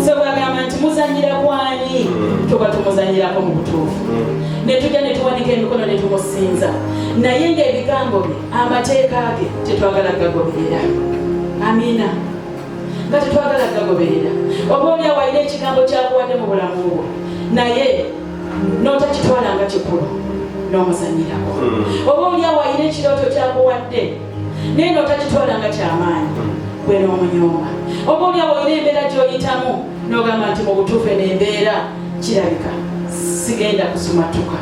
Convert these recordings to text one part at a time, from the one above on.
so bagamba nti muzanyira kwani tuba tumuzanyirako mu butuufu ne tujja ne tuwanika emikono ne tumusinza naye ng'ebigambo bye amateeka ge tetwagala gagoberera. Amina. Nga tetwagala gagoberera. Oba oli awalina ekigambo kyakuwadde mu bulamu bwo naye n'otakitwala nga kikulu n'omuzanyirako. Oba oli awalina ekirooto kyakuwadde naye n'otakitwala nga kyamaanyi gwe n'omunyooma. Oba oli awalina embeera gy'oyitamu n'ogamba nti mu butuufu n'embeera kirabika sigenda kusumatuka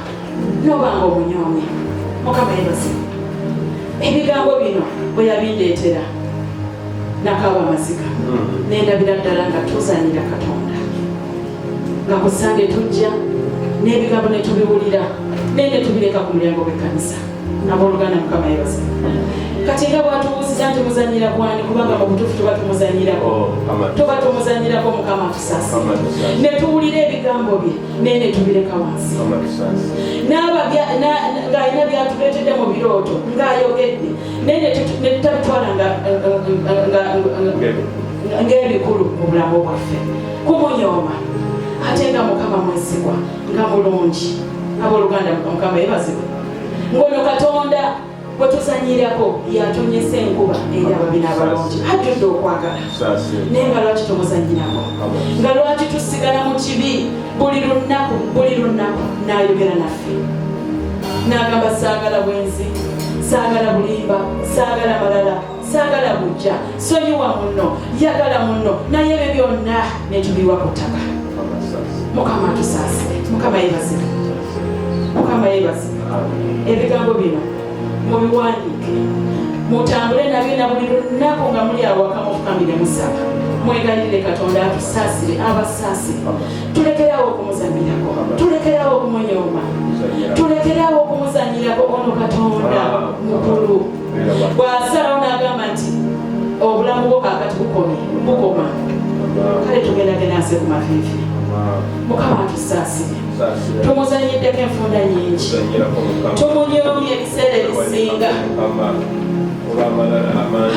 n'obanga omunyoomi. Mukama yebaze. Ebigambo bino bwe yabindeetera nakaaba amaziga nendabira ddala nga tuzanyira Katonda nga kusange tujja n'ebigambo ne tubiwulira naye ne tubireka ku mulyango gw'ekkanisa. Abooluganda Mukama yebaze. Kati nga bwatubuuziza nti muzanyira kwani kubanga mu butuufu tuba tumuzanyirako Mukama atusaasire ne tuwulira ebigambo bye naye ne tubireka wansi. Ng'alina byatuleetedde mu birooto ng'ayogedde naye ne tutabitwala ng'ebikulu mu bulamu bwaffe kumunyooma ate nga Mukama mwesigwa nga mulungi. Abooluganda Mukama yebazibwe. Ngono Katonda bwe tuzanyirako yatonyesa enkuba eri ababi n'abalungi ajjudde okwagala naye nga lwaki tumuzanyirako nga lwaki tusigala mu kibi buli lunaku n'ayogera naffe n'agamba saagala bwenzi saagala bulimba saagala malala saagala bujja sonyiwa munno yagala munno naye ebyo byonna netubiwa ku ttaka. Mukama atusaasire. Mukama yeebazire. Mukama yeebazire. Ebigambo bino mubiwandiike mutambule nabyo na buli lunaku nga muli awaka mufukamire musaba mwegalire Katonda atusaasire abasaasire. Tulekeraawo okumuzanyirako, tulekeraawo okumunyooma, tulekeraawo okumuzanyirako. Ono Katonda mukulu bw'asalawo n'agamba nti obulamu bwo kaakati bukoma kale tugendagenda ku maviivi. Mukama atusaasire. Tumuzanyiddeko enfunda nyingi tumunyoomye ebiseera ebisinga.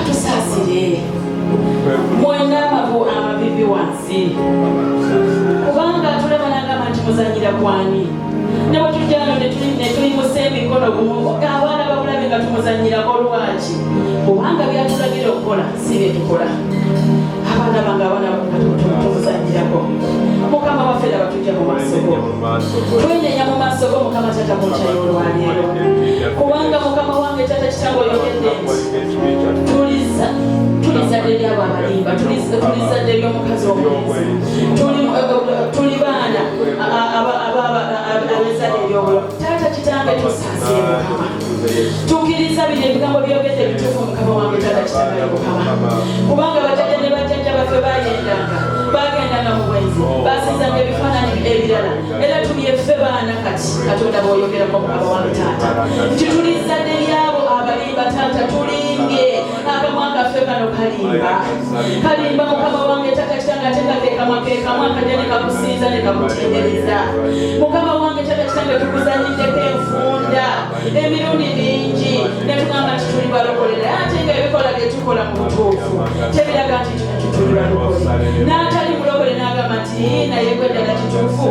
Atusaasire mwena amavivi wansi kubanga tulaba n'agamba nti muzanyira kwani ne bwe tujjano ne tuyimusa emikono gumu abaana babulabe nga tumuzanyirako lwaki kubanga byatulagira okukola si bye tukola. Abaana bange abaana tumuzanyirako. Mukama waffe laba tujja mu maaso go twenyenya mu maaso go Mukama Taata munkyayo olwaleero kubanga Mukama wange Taata kitange oyogedde nti tulizadde lyabo abalimba tulizadde ly'omukazi omwenzi tuli baana ab'ezzadde ery'obulamu. Taata kitange tusaasire Mukama tukkiriza bino ebigambo byogedde bituufu Mukama wange Taata kitange Mukama kubanga bajjajja ne bajjajja baffe bagendanga mu bwenzi basinzanga ebifaananyi ebirala era tuli effe baana kati Katonda bw'oyogerako Mukama wange Taata nti tulizadde lyabo abalimba Taata tulinge akamwa kaffe kano kalimba Mukama wange Taata kitange ate nga kekamwa akajja ne kakusinza ne kakutendereza. Mukama wange Taata kitange tukuzanyiddeko enfunda emirundi mingi ne tugamba nti tuli balokolera ate nga ebikola bye tukola mu butuufu tebiraga nti tuli balokole n'atali mulokole n'agamba nti naye gwe ddala kituufu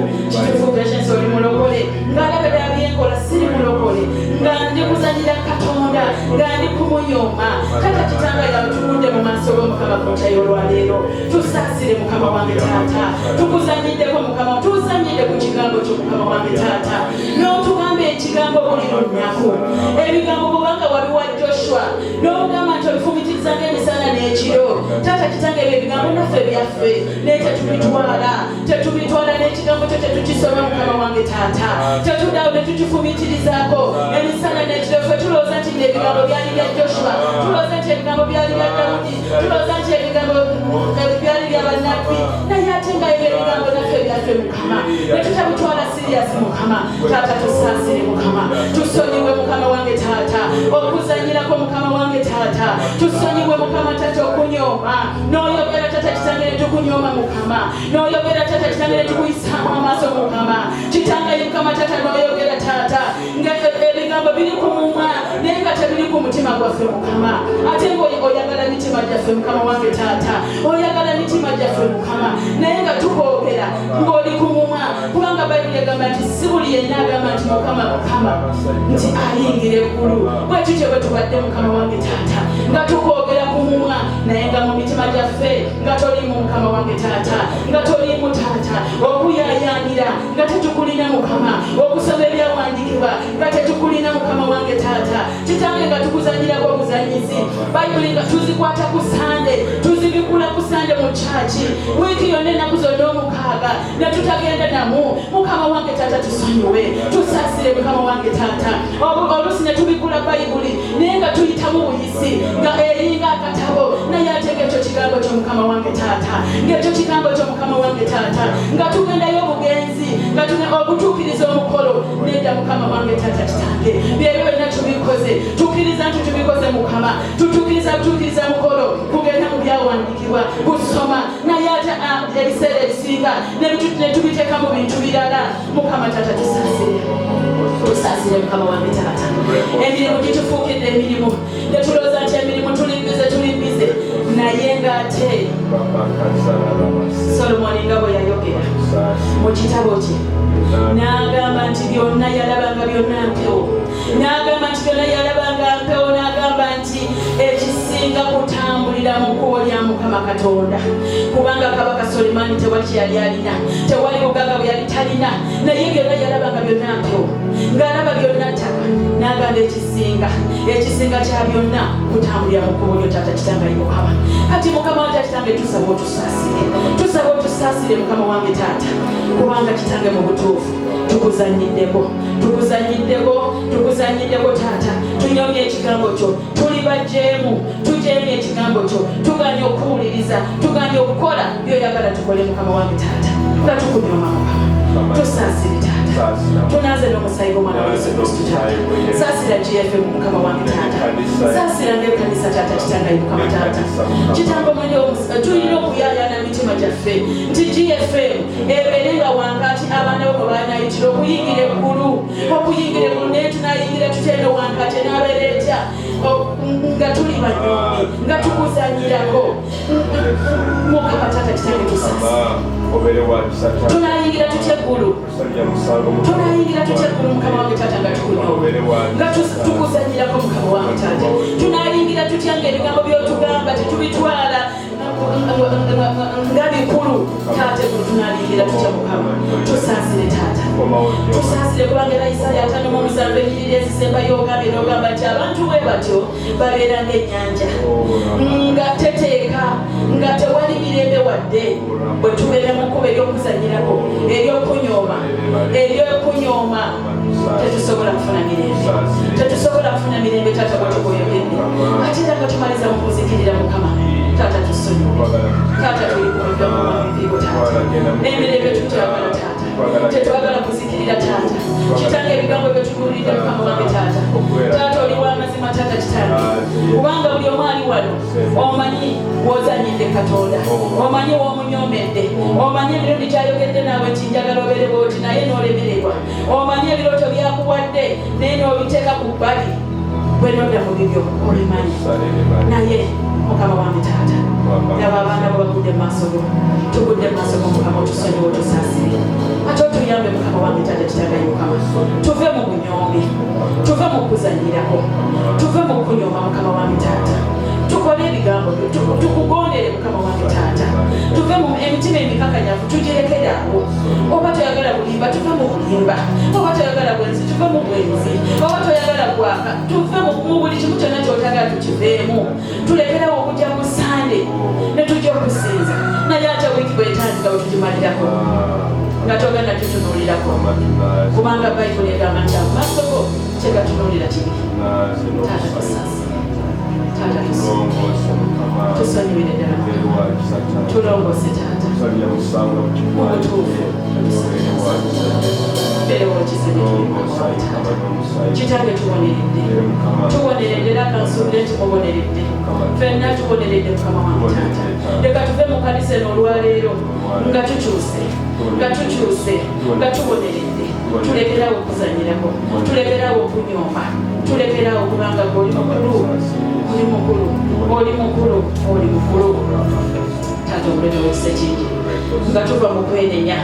patience oli mulokole ng'alaba ddala byenkola siri mulokole nga ndi kuzanyira Katonda nga ndi kumunyooma. Taata kitange nga tutudde mu maaso g'Omukama kunkyayo olwaleero tusaasire Mukama wange Taata tukuzanyiddeko Mukama tuzanyidde ku kigambo kyo Mukama wange Taata n'otugamba ekigambo buli lunaku ebigambo kubanga wabiwa Joshua n'ogamba nti obifumitiriza ng'emisana n'ekiro. Taata kitange ebyo ebigambo naffe byaffe naye tetubitwala n'ekigambo kyo tetukisoma Mukama wange Taata tetuddawo ne tukifumitirizako emisana n'ekiro. Ffe tulowooza nti ebigambo byali bya Joshua, tulowooza nti ebigambo byali bya Dawudi, tulowooza nti ebigambo byali bya bannabbi naye ate nga ebyo ebigambo naffe byaffe Mukama ne tutabitwala siriyasi Mukama. Taata tusaasire Mukama tusonyiwe Mukama wange Taata okuzanyirako Mukama wange Taata tusonyiwe Mukama Taata okunyooma n'oyogera Taata kitange ne tukunyooma Mukama n'oyogera Taata kitange ne tukuyisaamu amaaso Mukama kitange Mukama Taata n'oyogera Taata nga ebigambo biri ku mumwa naye nga tebiri ku mutima gwaffe Mukama ate nga oyagala mitima gyaffe Mukama wange Taata oyagala mitima gyaffe Mukama naye nga nti ayingire eggulu bwe tutyo bwe tubadde mukama wange taata nga tukwogera ku mumwa naye nga mu mitima gyaffe nga tolimu mukama wange taata nga tolimu taata okuyayanira nga tetukulina mukama okusoma ebyawandiikibwa nga tetukulina mukama wange taata kitange nga tukuzanyirako obuzanyizi bayibuli nga tuzikwata ku sande tuzibikula ku sande mu kyaki wiiki yonna ennaku zonna omukaaga ne tutagenda namu mukama wange taata tusonyiwe tusaasire mukama wange taata oluusi ne tubikula bayibuli naye nga tuyitamu buyisi nga eringa akatabo naye ate ng'ekyo kigambo ky'omukama wange taata ng'ekyo kigambo ky'omukama wange taata nga tugendayo obugenzi nga tugenda okutuukiriza omukolo nedda mukama wange taata kitange byebyo byonna tubikoze tukkiriza nti tubikoze mukama tutuukiriza mukolo kugenda mu byawandiikibwa kusoma naye ate ebiseera ebisinga ne tubiteeka mu bintu birala mukama taata tusaasire mukama wange taata emirimu gitufuukidde emirimu netulooza nti emirimu tulimbize naye ng'ate Solomoni nga bwe yayogera mu kitabo kye n'agamba nti byonna yalabanga byonna mpewo n'agamba nti byonna yalabanga mpewo n'agamba nti ekisinga kutambulira mu kkubo lya mukama katonda kubanga kabaka Solomoni tewali kye yali alina tewali bugagga bwe yali talina naye byonna yalabanga byonna mpewo ng'alaba byonna ttaka n'agamba ekisinga kya byonna kutambulira mu kkubo lyo taata kitange ali mukama kati mukama wange kitange tusaba otusaasire mukama wange taata kubanga kitange mu butuufu tukuzanyiddeko taata tunyomye ekigambo kyo tuli bajeemu tujeemye ekigambo kyo tuganye okuwuliriza tuganye okukola byoyagala tukole mukama wange taata nga tukunyoma mukama tusaasire taata tunaaze n'omusaayi gw'omwana wa Yesu Kristo taata saasira GFM mukama wange taata saasira ng'ekkanisa taata kitangayi mukama taata kitange omwene tulina okuyaayana mitima gyaffe nti GFM ebeere nga wankaati abaana bo baanayitira okuyingira eggulu naye tunayingira tutenda wankaati n'abeera etya nga tuli banyoomi nga tukuzanyirako mukama taata kitange tusaasira tunayingira tutya eggulu mukama wange taata nga tukunyoma nga tukuzanyirako mukama wange taata tunayingira tutya ng'ebigambo by'otugamba tetubitwala nga bikulu taata eggulu tunayingira tutya mukama tusaasire taata tusaasire kubanga era Isaaya 5:7 ennyiriri ezisembayo ogamba nti abantu bwe batyo babeera ng'ennyanja nga teteeka nga tewali mirembe wadde bwe tubeera mu kkubo ery'okuzanyirako eryokunyooma tetusobola kufuna mirembe taata bwe tugoyogedde ate era nga tumaliza mu kuzikirira mukama taata tusonyiwe taata tulikubiga mu mabibigo taata n'emirembe tutyagala taata tetwagala kuzikirira taata kitange ebigambo bye tubuulidde mukama wange taata oli w'amazima taata kitange kubanga buli omu ali wano omanyi w'ozanyidde katonda omanyi w'omunyoomedde omanyi emirundi gy'ayogedde naawe nti njagala obeere bw'oti naye n'olemererwa omanyi ebirooto byakuwadde naye n'obiteeka ku bbali bwe nodda mu bibyo obimanyi naye mukama wange taata laba abaana bo bagudde mu maaso go tugudde mu maaso go mukama otusonyiwe otusaasire ate otuyambe mukama wange taata kitangayi mukama tuve mu bunyoomi tuve mu kuzanyirako tuve mu kunyooma mukama wange taata tukole ebigambo byo tukugondere mukama wange taata tuve mu emitima emikakanyavu tugirekere awo oba toyagala bulimba tuve mu bulimba oba toyagala bwenzi tuve mu bwenzi oba toyagala gwaka tuve mu buli kimu kyonna kyotagala tukiveemu tulekerawo okujja ku sande ne tujja okusinza naye ate wiiki bwetandika we tugimalirako nga togenda tutunuulirako kubanga bayibuli egamba nti amaaso go kyegatunuulira kibi taata tusaasa taata tusonyiwire ddala tulongoose taata mubutuufu beerewo kitange tuboneredde era kansuubire nti muboneredde ffenna tuboneredde mukama wange taata leka tuve mu kanisa eno olwaleero nga tukyuse nga tuboneredde tulekerawo okuzanyirako tulekerawo okunyooma tulekerawo kubanga oli mukulu taata obulebe bwekisa kingi nga tuva mu kwenenya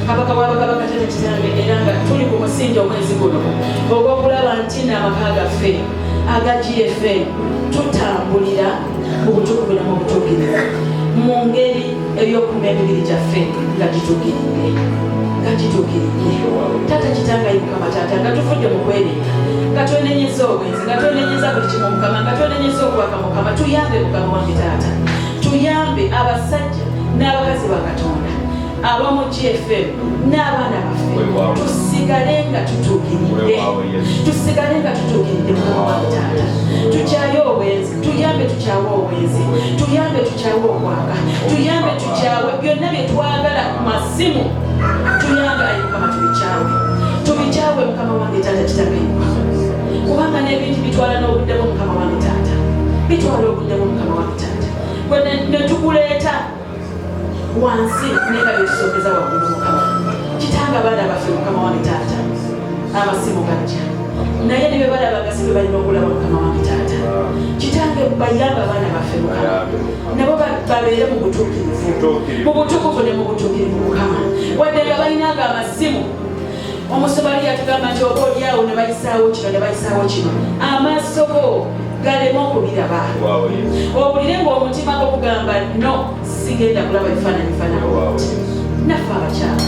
kabaka w'abakabaka Taata Kitange era nga tuli ku musingi omwezi guno ogw'okulaba nti n'amaka gaffe aga GFM tutambulira mu butukuvu ne mu butuukirivu mu ngeri ey'okuma emibiri gyaffe nga gituukiridde. Taata Kitange ayi Mukama Taata nga tuvudde mu kwerinda nga twenenyeza obwenzi nga twenenyeza buli kimu Mukama nga twenenyeza okubaka Mukama tuyambe Mukama wange Taata tuyambe abasajja n'abakazi ba Katonda abamu GFM n'abaana baffe tusigale nga tutuukiridde Mukama wange Taata tukyaye obwenzi tuyambe tukyawe obwenzi tuyambe tukyawe okwanga tuyambe tukyawe byonna bye twagala ku masimu tuyambe ayi Mukama tubikyawe Mukama wange Taata Kitange kubanga n'ebintu bitwala n'obuddemu Mukama wange Taata bitwala obuddemu Mukama wange Taata bwe ne tukuleeta wansi neka byosokeza waggulu Mukama Kitange abaana baffe Mukama wange Taata amasimu gajja naye ne bwe balaba agasibe balina okulaba Mukama wange Taata Kitange bayamba abaana baffe Mukama nabo babeere mu butukuvu ne mu butuukirivu Mukama wadde nga balinaga amasimu omusomali yatugamba nti oba oliawo ne bayisaawo kino amaaso go galema okubiraba owulire ng'omutima gokugamba no sigenda kulaba bifaananyi naffe abakyala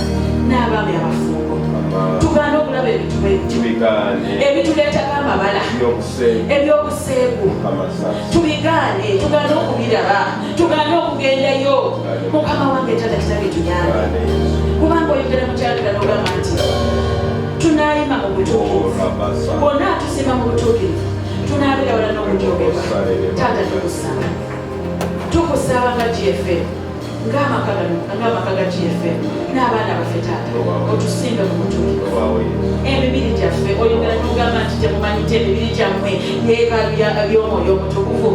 n'abaami abafumbo tugaana okulaba ebintu ebituleetako amabala ebyobuseegu tubigaane tugaane okubiraba tugaane okugendayo Mukama wange Taata Kitange tuyambe kubanga oyogera mu kyalira n'ogamba nti tunaayima mu butuukirivu bonna atusiima mu butuukirivu tunaabira wala n'okujogebwa Taata tukusaba nga GFM ng'amaka ga GFM n'abaana baffe Taata otusimbe mu butuukirivu emibiri gyaffe oyogera n'ogamba nti temumanyi emibiri gyammwe yeekaalu by'omwoyo omutukuvu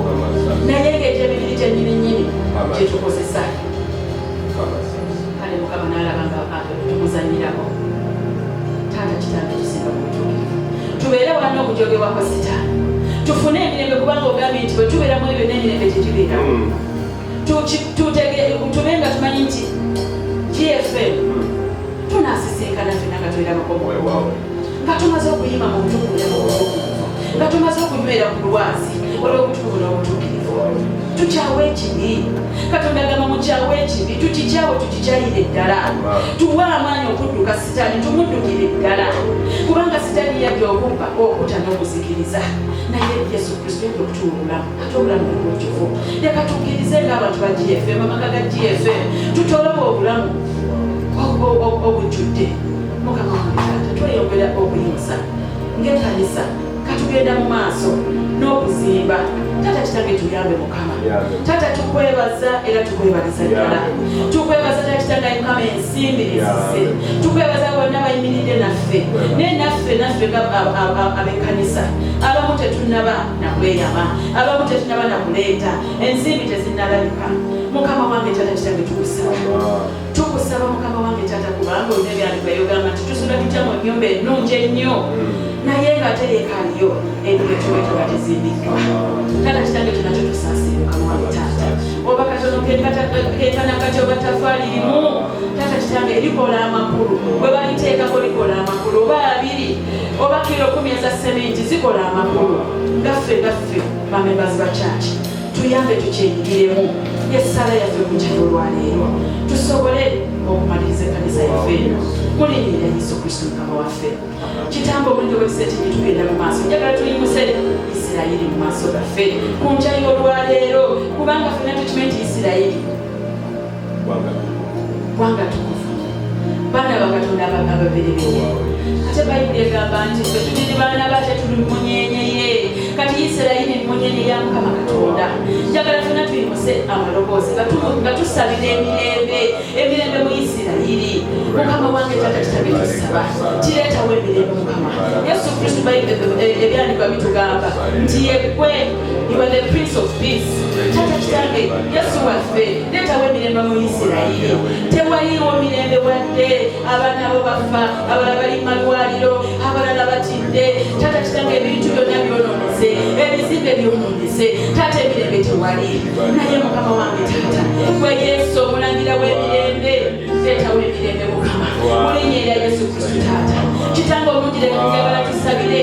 naye ng'ekyo emibiri gyennyini gye tukozesa kale Mukama n'alaba nga tumuzanyirako Taata Kitange tusimba mu butuukirivu tubeere wala n'okujogebwa kwa Sitaani tufune emirembe kubanga ogambye nti bwe tubeeramu ebyo n'emirembe gyegibeeramu tube nga tumanyi nti GFM tunaasisinkana ffenna nga twirabako nga tumaze okuyima mu butukuvu ne mu butuukirivu nga tumaze okunywera ku lwazi olw'obutukuvu n'obutuukirivu tukyawe ekibi Katonda agamba mukyawe ekibi tukikyayire ddala tuwe amaanyi okudduka Sitaani tumuddukire ddala kubanga Sitaani yajja okubba okutta n'okuzikiriza naye Yesu Kristo yajja okutuwa obulamu ate obulamu obujjuvu leka tukkirize ng'abantu ba GFM amaka ga GFM tutoloba obulamu obujjudde Mukama wange Taata tweyongera okuyinza ng'ekkanisa katugenda mu maaso n'okuzimba Taata Kitange tuyambe Mukama Taata tukwebaza era tukwebaliza ddala tukwebaza Taata Kitange Mukama ensimbirize tukwebaza bonna bayimiridde naffe naye naffe ab'ekkanisa abamu tetunnaba nakweyama abamu tetunnaba nakuleeta ensimbi tezinnalabika Mukama wange Taata Kitange tukusaba Mukama wange Taata kubanga olina ebyandikwa yogamba nti tusula tutya mu nnyumba ennungi ennyo naye ng'ate leekaaliyo etuwetu nga tezimbiddwa Taata Kitange tunakyo tusaasire Mukama wange Taata oba katono kenkana kati oba tafaali limu Taata Kitange likola amakulu bwe baliteekako likola amakulu oba abiri oba kilo 10 eza sementi zikola amakulu ngaffe bamembazi ba kyaki tuyambe tukyenyigiremu essala yaffe ku kiro olwaleero tusobole okumaliriza ekkanisa yaffe eno mulinnyira Yesu Kristo Mukama waffe kitambo omulindo gw'ekiseera tugenda mu maaso njagala tuyimuse Isirayiri mu maaso gaffe ku nkya y'olwaleero kubanga ffenna tukimanyi nti Isirayiri ggwanga tukuvu baana ba Katonda ababereberye ate Bayibuli egamba nti ffe tuli baana bate tuli munyenyeye kati Isirayiri munyenye ya Mukama Katonda njagala ffenna tuyimuse amaloboozi nga tusabira emirembe mu Isirayiri Mukama wange Taata Kitange tusaba kireetawo emirembe Mukama Yesu Kristo ebyandikwa bitugamba nti yegwe you are the Prince of Peace Taata kitange Yesu waffe leetawo emirembe mu Isirayiri tewaliwo mirembe wadde abaana abo bafa abalala bali mu malwaliro abalala batidde taata kitange ebintu byonna byonoonese ebizimbe byonoonese taata emirembe tewali naye mukama wange taata gwe Yesu omulangira w'emirembe leetawo emirembe mukama mu linnya erya Yesu Kristo taata kitange omulungi njagala tusabire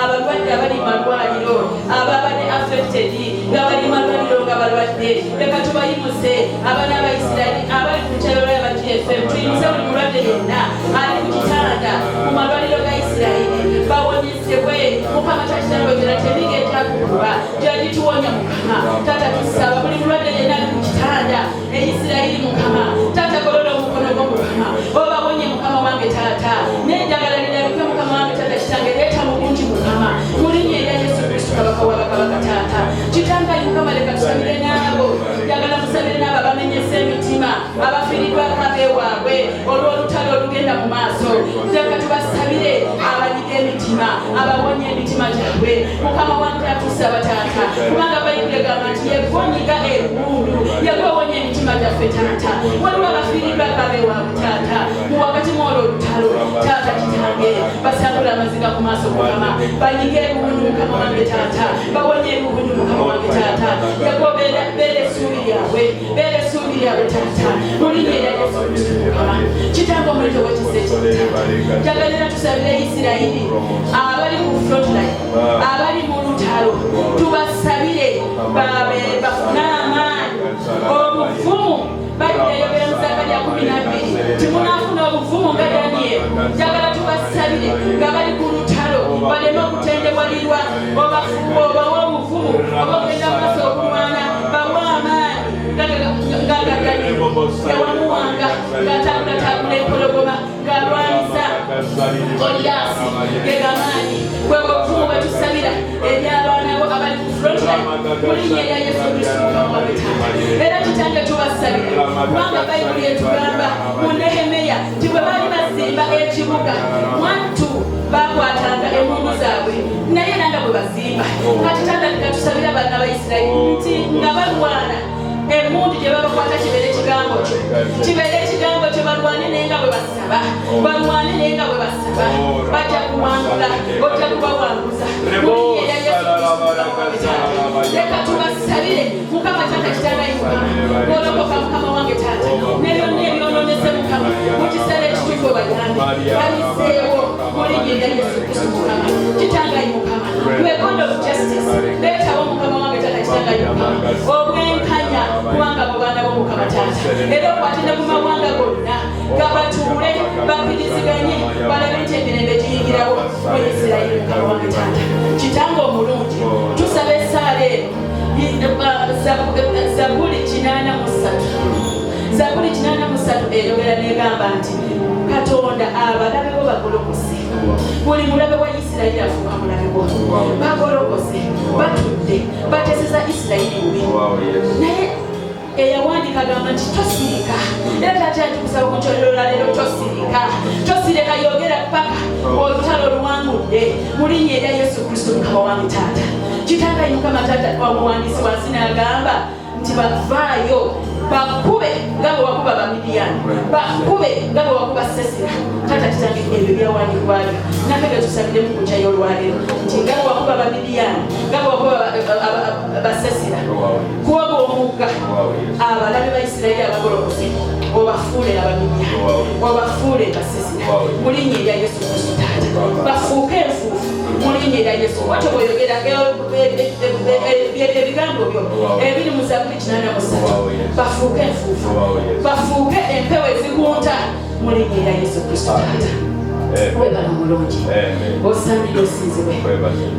abalwadde abali mu malwaliro ababadde affected nga bali mu malwaliro nga balwadde leka tubayimuze abaana Abayisirayiri abali ku kyalo lwa GFM tuyimuze buli mulwadde yenna ali ku kitanda mu malwaliro ga Isirayiri bawonyezebwe mukama takitange gyera tebigenda kukuba gyali tuwonya mukama taata tusaba buli mulwadde yenna ali ku kitanda Isirayiri mukama taata golola omukono gwo mukama obawonye mukama wange taata n'eddagala lirabike mukama wange taata kitange leeta mu bungi mukama mu linnya erya Yesu Kristo kabaka w'abakabaka taata kitange mukama leka tusabire n'abo njagala musabire n'abo abamenyesa emitima abafiiriddwako abeewaabwe olw'olutalo olugenda mu maaso leka tubasabire abanyiga emitima abawonye emitima gyabwe mukama wange tatusaba taata kubanga bayibuli egamba nti yegonyiga ebbundu yegwewonye emitima gyaffe taata waliwo abafiiriddwako abeewaabwe taata mu wakati mwolwo olutalo taata kitange basangula amaziga ku maaso mukama banyiga ebbundu mukama wange taata bawonye ebbundu mukama wange taata yagobeera beera essuubi lyabwe beera essuubi lyabwe taata mu linnya erya Yesu Kristo mukama kitange omuliro wekisa ekitaata njagalira tusabire Isirayiri abali mu frontline abali mu lutalo tubasabire bafune amaanyi obuvumu bayeyogera mu Zakariya 12 timunaafuna obuvumu nga Daniel njagala tubasabire nga bali ku lutalo baleme okutendebwalirwa obawe obuvumu oba ogenda mu maaso okulwana bawe amaanyi nga Daniel yawamuwanga ng'atakulatagula empologoma ng'alwanyisa Goliaasi gegamaanyi bwe buvumu bwe tusabira eri abaana bo abali ku frontline mu linnya erya Yesu Kristo mukama wange taata era kitange tubasabira kubanga bayibuli etugamba mu Nehemiya nti bwe baali bazimba ekibuga mwantu bakwatanga emmundu zaabwe naye nanga bwe bazimba kati taata tusabira abaana Abayisirayiri nti nga balwana emmundu gye babakwata kibeere ekigambo kyo kibeere ekigambo kyo balwane naye nga bwe basaba balwane naye nga bwe basaba bajja kuwangula ojja kubawanguza mu linnya erya Yesu Kristo leka tubasabire mukama taata kitangayi mukama ng'olokoka mukama wange taata ne byonna ebyonoonese mukama mu kiseera ekituufu obayambe baliseewo mu linnya erya Yesu Kristo mukama kitangayi mukama lwekondo of justice leetawo mukama wange taata kitangayi mukama obwenkanya kubanga abo baana b'omukama taata era okwatira ku mawanga gonna gabatuule bakkiriziganye balabe nti emirembe giyingirawo mu Isirayiri mukama wange taata kitange omulungi tusaba essaala eno Zaburi 83 eyogera negamba nti Katonda abalabe bo bagolokose buli mulabe wa Isirayiri afuuka mulabe bo bagolokose batudde bateseza Isirayiri bubi naye eyawandika agamba nti tosirika era taata yatukusaba ku kyolero laleero tosirika yogera paka olutalo oluwangudde mu linnya erya Yesu Kristo mukama wange taata kitangayi mukama taata omuwandiisi wansi n'agamba nti bavaayo bakube nga bwe wakuba Bamidiyani bakube nga bwe wakuba Sisera taata kitange ebyo byawandikibwabyo naffe bwe tusabire mu kujja y'olwaleero nti nga bwe wakuba Bamidiyani nga bwe wakuba Basisera kuwoga omugga abalabe ba Isirayiri abagolokose obafuule Abamidiyani obafuule Basisera mu linnya erya Yesu Kristo taata bafuuke enfuufu mu linnya erya Yesu watyo bw'oyogera ebigambo byo ebiri mu Zaburi 83 bafuuke enfuufu bafuuke empewo ezigunta mu linnya erya Yesu Kristo taata webala mulungi osaanidde osinzibwe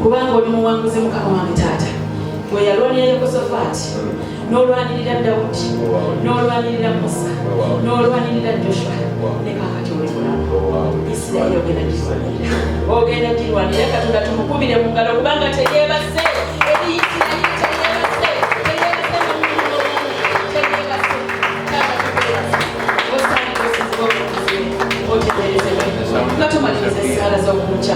kubanga oli muwanguzi mukama wange taata bwe yalwanira Yekosafaati n'olwanirira Dawudi n'olwanirira Musa n'olwanirira Joshua ne kaakati oli mulamu Isirayiri ogenda girwanira Katonda tumukubire mu ngalo kubanga teyeebase eri Isirayiri nga tumaliriza essaala z'okumukya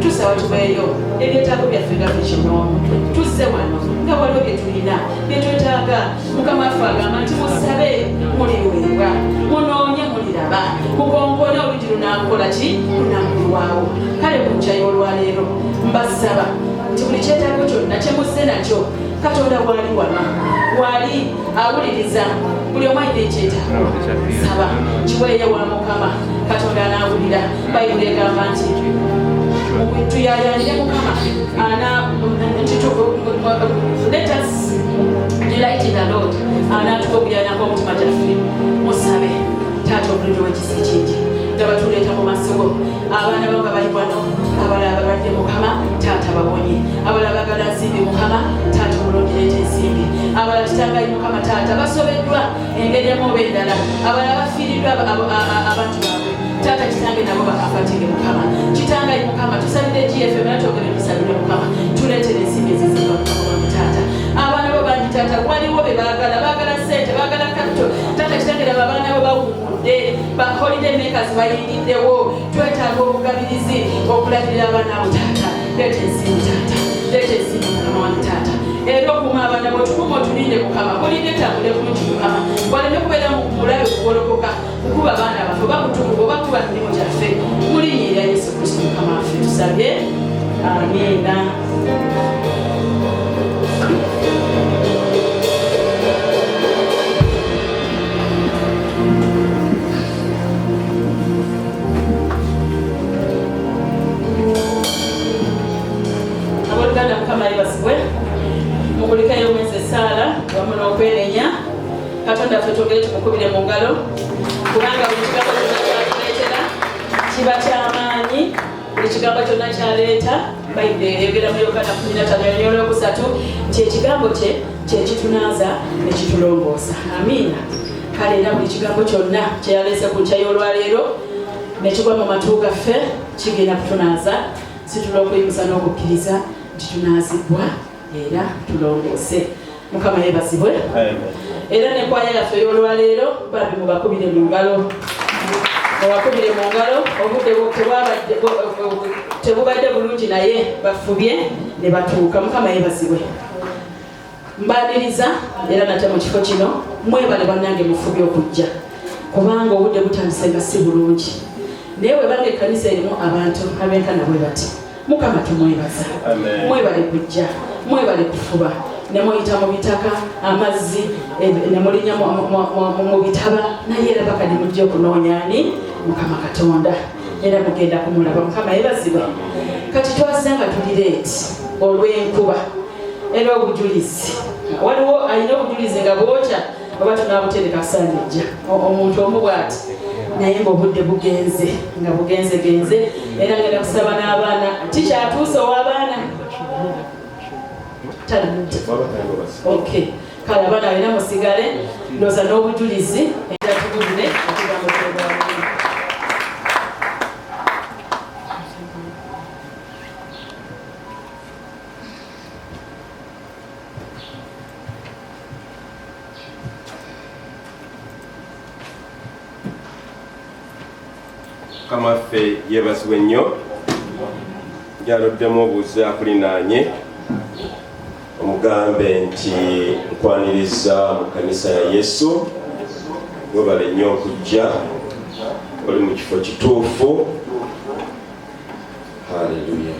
tusaba tubeeyo ebyetaago byaffe nga bikinoomu tuzze wano nga waliwo bye tulina bye twetaaga musaba mukama waffe agamba nti musabe muliweebwa munoonye muliraba mukonkone oluggi lunaakola ki lunaamulwawo kale ku nkya y'olwaleero mbasaba nti buli kyetaago kyonna kyemuzze nakyo Katonda wali wano wali awuliriza buli omu alina ekyetaago saba kiweeyo wa mukama Katonda anaawulira bayibuli egamba nti tuyayanire mukama let us delight in the Lord anaatukoguyanako omutima gyaffe musabe taata obulungi wekisi kingi nga batuleeta mu masoko abaana banga bali wano abalala balwadde mukama taata bawonye abalala bagala nsimbi mukama taata omulondireeta ensimbi abalala kitangayi mukama taata basobeddwa engeri emu oba endala abalala bafiiriddwa abantu baabwe taata kitange nabo bakafatire mukama kitangayi mukama tusabire GFM natwogere tusabire mukama tuleetere ensimbi eziziva mukama taata abaana bo bangi taata waliwo be baagala ssente baagala kapito taata kitange nabo abaana bo bawummudde ba holiday makers bayingiddewo twetaaga obugabirizi okulabirira abaana abo taata leeta ensimbi taata leeta ensimbi mukama wange taata era okuuma abaana bo tukuma otulinde mukama kulinde tambule bulungi mukama waleme kubeera mulabe kugolokoka kukuba abaana baffe bakutukuba oba kuba mirimu gyaffe mulinnyirira Yesu Kristo mukama waffe tusabye amiina. Luganda mukama alibasibwe mukulikayo mwezi esaala wamu n'okwenenya Katonda ffe twogere tumukubire mu ngalo kubanga buli kigambo kyonna kyatuleetera kiba kyamaanyi buli kigambo kyonna kyaleeta bayibuli eyogera mu Yokaana 15:3 nti ekigambo kye kyekitunaaza ne kitulongoosa amiina. Kale era buli kigambo kyonna kyeyaleese ku nkya y'olwaleero ne kigwa mu matu gaffe kigenda kutunaaza situla okuyimusa n'okukkiriza tunaazibwa era tulongoose mukama yeebazibwe era nekwaya yaffe ey'olwaleero babi mubakubire mu ngalo obudde tebubadde bulungi naye bafubye ne batuuka mukama yeebazibwe mbaaniriza era nate mu kifo kino mwebale bannange mufubye okujja kubanga obudde butandise nga si bulungi naye webanga ekkanisa erimu abantu abenkana bwe bati mukama tumwebaza mwebale kujja mwebale kufuba ne muyita mu bitaka amazzi ne mulinya mu bitaba naye era bakadi mujja okunoonya ani mukama Katonda era mugenda kumulaba mukama yeebazibwe kati twasanga tuli leeti olw'enkuba era obujulizi waliwo alina obujulizi nga bwokya oba tunaabutereka kusangijja omuntu omu bw'ati naye ng'obudde bugenze nga bugenzegenze era ngenda kusaba n'abaana tikyatuuse ow'abaana okay kale abaana balina musigale ndooza n'obujulizi era tugulire ekigambo ky'obwalimu. Mukama waffe yeebazibwe nnyo yaloddemu obuuzi akulinaanye omugambe nti nkwaniriza mu kkanisa ya Yesu webale nnyo okujja oli mu kifo kituufu. Haleluya.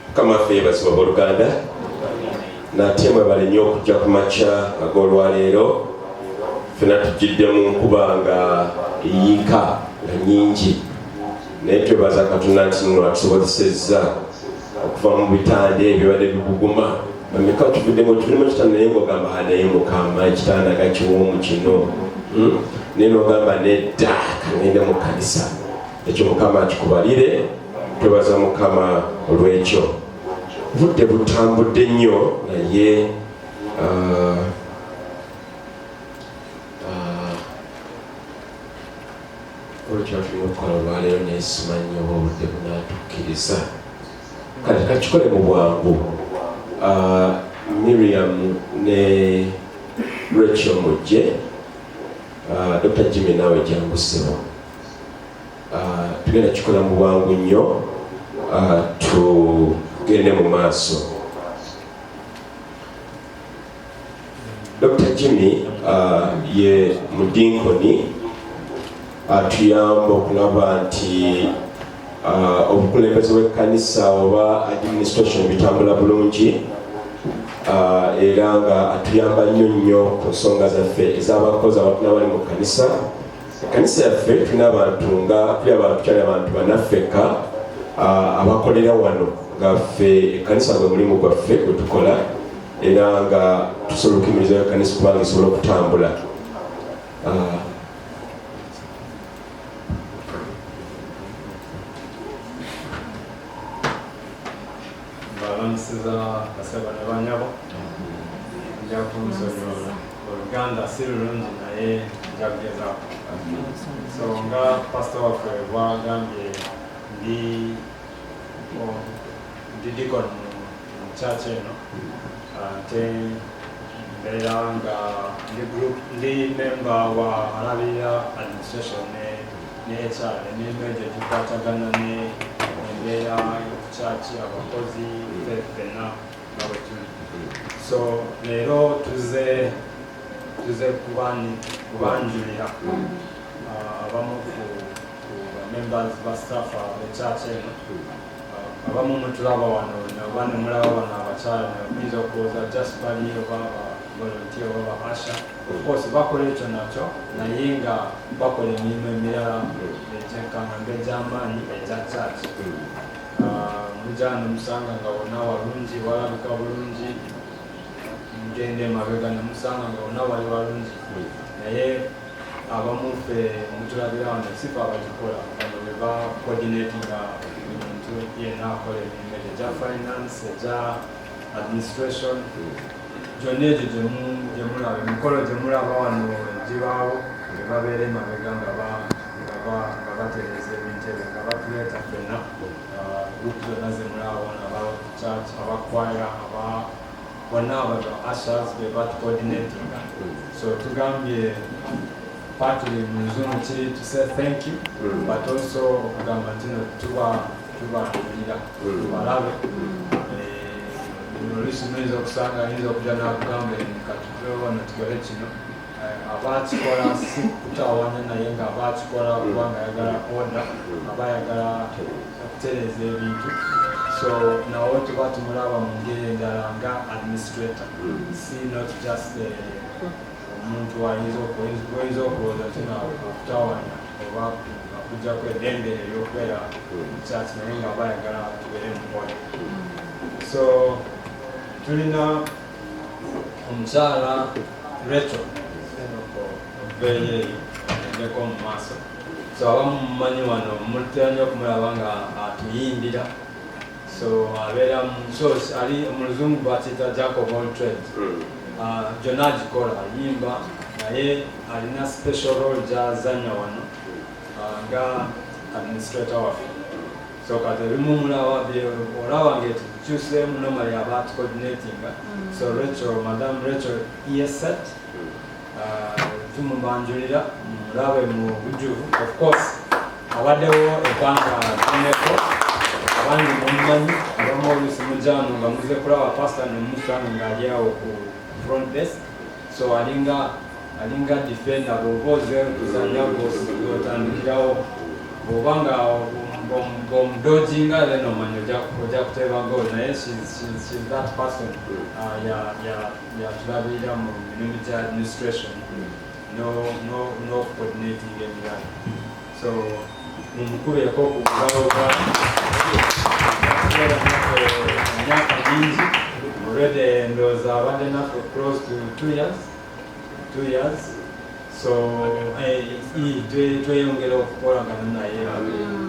Mukama waffe yeebazibwe abooluganda nate mwebale nnyo okujja ku makya ag'olwaleero ffena tujjidde mu nkuba nga eyiika nga nnyingi naye twebaza Katonda nti nno atusobozesezza okuva mu bitande ebibadde bibuguma bameka tuvuddemu tulimu kitanda naye ng'ogamba naye mukama ekitanda gakiwoomu kino naye n'ogamba nedda kangende mu kkanisa ekyo mukama akikubalire twebaza mukama olw'ekyo. Budde butambudde nnyo naye olwekyatulina okukola olwaleero naye simanyi oba obudde bunaatukkiriza kale kakikole mu bwangu. Miriam ne Rachel mujje Dr. Jimmy naawe jangusebo tugenda kikola mu bwangu nnyo tugende mu maaso. Dr. Jimmy ye mudinkoni atuyamba okulaba nti obukulembeze bw'ekkanisa oba administration bitambula bulungi era nga atuyamba nnyo ku nsonga zaffe ez'abakozi n'abali mu kkanisa. Ekkanisa yaffe tulina abantu nga tuli abantu kyali abantu banaffeka abakolera wano nga ffe ekkanisa gwe mulimu gwaffe gwe tukola era nga tusobola okuyimiriza ekkanisa kubanga esobola okutambula. Balansiza basaba n'abanyabo nja kumusonyiwa Oluganda si lulungi naye nja kugezaako. So nga pastor waffe bwagambye ndi deacon mu church eno ate mbeera nga ndi member wa alabirira administration ne HR emirimu egyo gikwatagana n'embeera y'okuchurch abakozi ffenna nga bwe tuli. So leero tuze kubanjulira abamu ku members ba staff be church eno. Abamu mutulaba wano nabane mulaba wano abakyala nabiza okuwooza just bali oba volunteer oba basha. Of course bakola ekyo nakyo naye nga bakola emirimu emirala ekyenkamambe egy'amaanyi egya church. Mujja nemusanga nga wonna walungi walabika bulungi, mugende emabega nemusanga nga wonna wali walungi, naye abamu ffe mutulabira wano sifa abagikola bano be ba coordinatinga omuntu yenna akola emirimu egyo egya finance egya administration gyonna egyo gyemulaba emikolo gyemulaba wano gibaawo be babeera emabega nga batereeza ebintu ebyo nga batuleeta ffenna group zonna zemulaba wano aba church abakwaya bonna abado ushers be batucoordinatinga. So tugambye partly mu Luzungu kiri to say thank you but also okugamba nti no tubanjulira tubalabe. Oluusi muyinza okusanga ayinza okujja n'akugamba katutulewo wano tukole kino abakikola si kutawaanya naye nga abakikola kubanga ayagala order aba ayagala okutereeza ebintu. So nawe tuba tumulaba mu ngeri endala nga administrator si not just omuntu ayinza okulowooza kino okutawaanya oba okujjako eddembe ery'okubeera church naye nga aba ayagala tubeere mu order. So tulina omukyala Rachel obeeyo endeko mu maaso. So abamu mumanyi wano mutera nnyo okumulaba nga atuyimbira. So abeera mu church ali mu Luzungu bakiyita jack of all trades. Gyonna agikola ayimba naye alina special role gy'azannya wano nga administrator waffe. So kati ebimu mulaba olaba ng'etukyuseemu normally aba coordinatinga. So Rachel, Madam Rachel Eset tumubanjulira mulabe mu bujjuvu. Of course abaddewo ebbanga toneko abandi mumumanyi abamu oluusi mujjaano nga muze kulaba pastor nemusanga ng'ali awo ku front desk. So alinga defender bw'oba ozeeyo kuzannya bw'otandikirawo bw'oba nga bw'omudojinga then omanyi ojja kuteeba goal naye she's that person yatulabirira mu mirimu gya administration no coordinating emirala. So mumukubeeko ku bugabo bwa emyaka mingi already ndowooza abadde naffe close to 2 years. So tweyongera okukolagana naye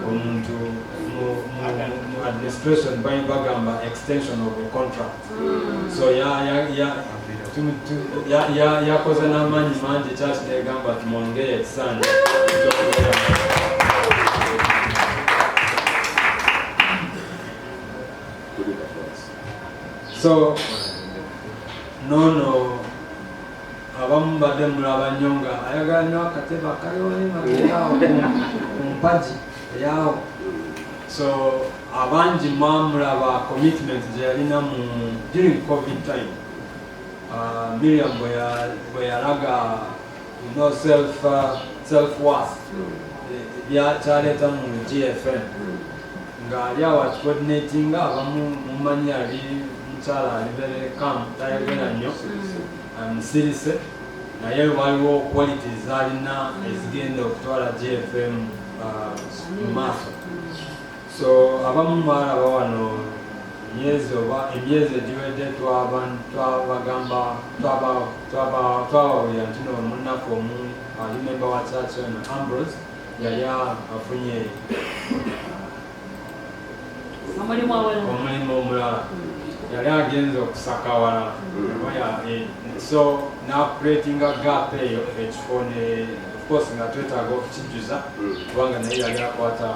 omuntu mu administration bagamba extension of a contract. So yakoze n'amaanyi mangi church negamba tumwongere ekisanja. So nono abamu badde mulaba nnyo nga ayagala nnyo akatebe akaliwo ne magerawo ku mpagi yawo. So abangi mwamulaba commitment gye yalina during COVID time. Miriam bwe yalaga self-worth kyaleeta mu GFM nga ali awo coordinatinga abamu mumanyi ali mukyala alibere kam tayagera nnyo musirise naye waliwo qualities alina ezigenda okutwala GFM mu maaso. So abamu mwalaba wano emyezi egiwedde twabagamba twabawulira nti no munaku omu ali memba wa church eno Ambrose yali afunye omulimu omulala yali agenze okusaka walala so nakuretinga gap eyo ekifo of course nga twetaaga okukijjuza kubanga naye yali akwata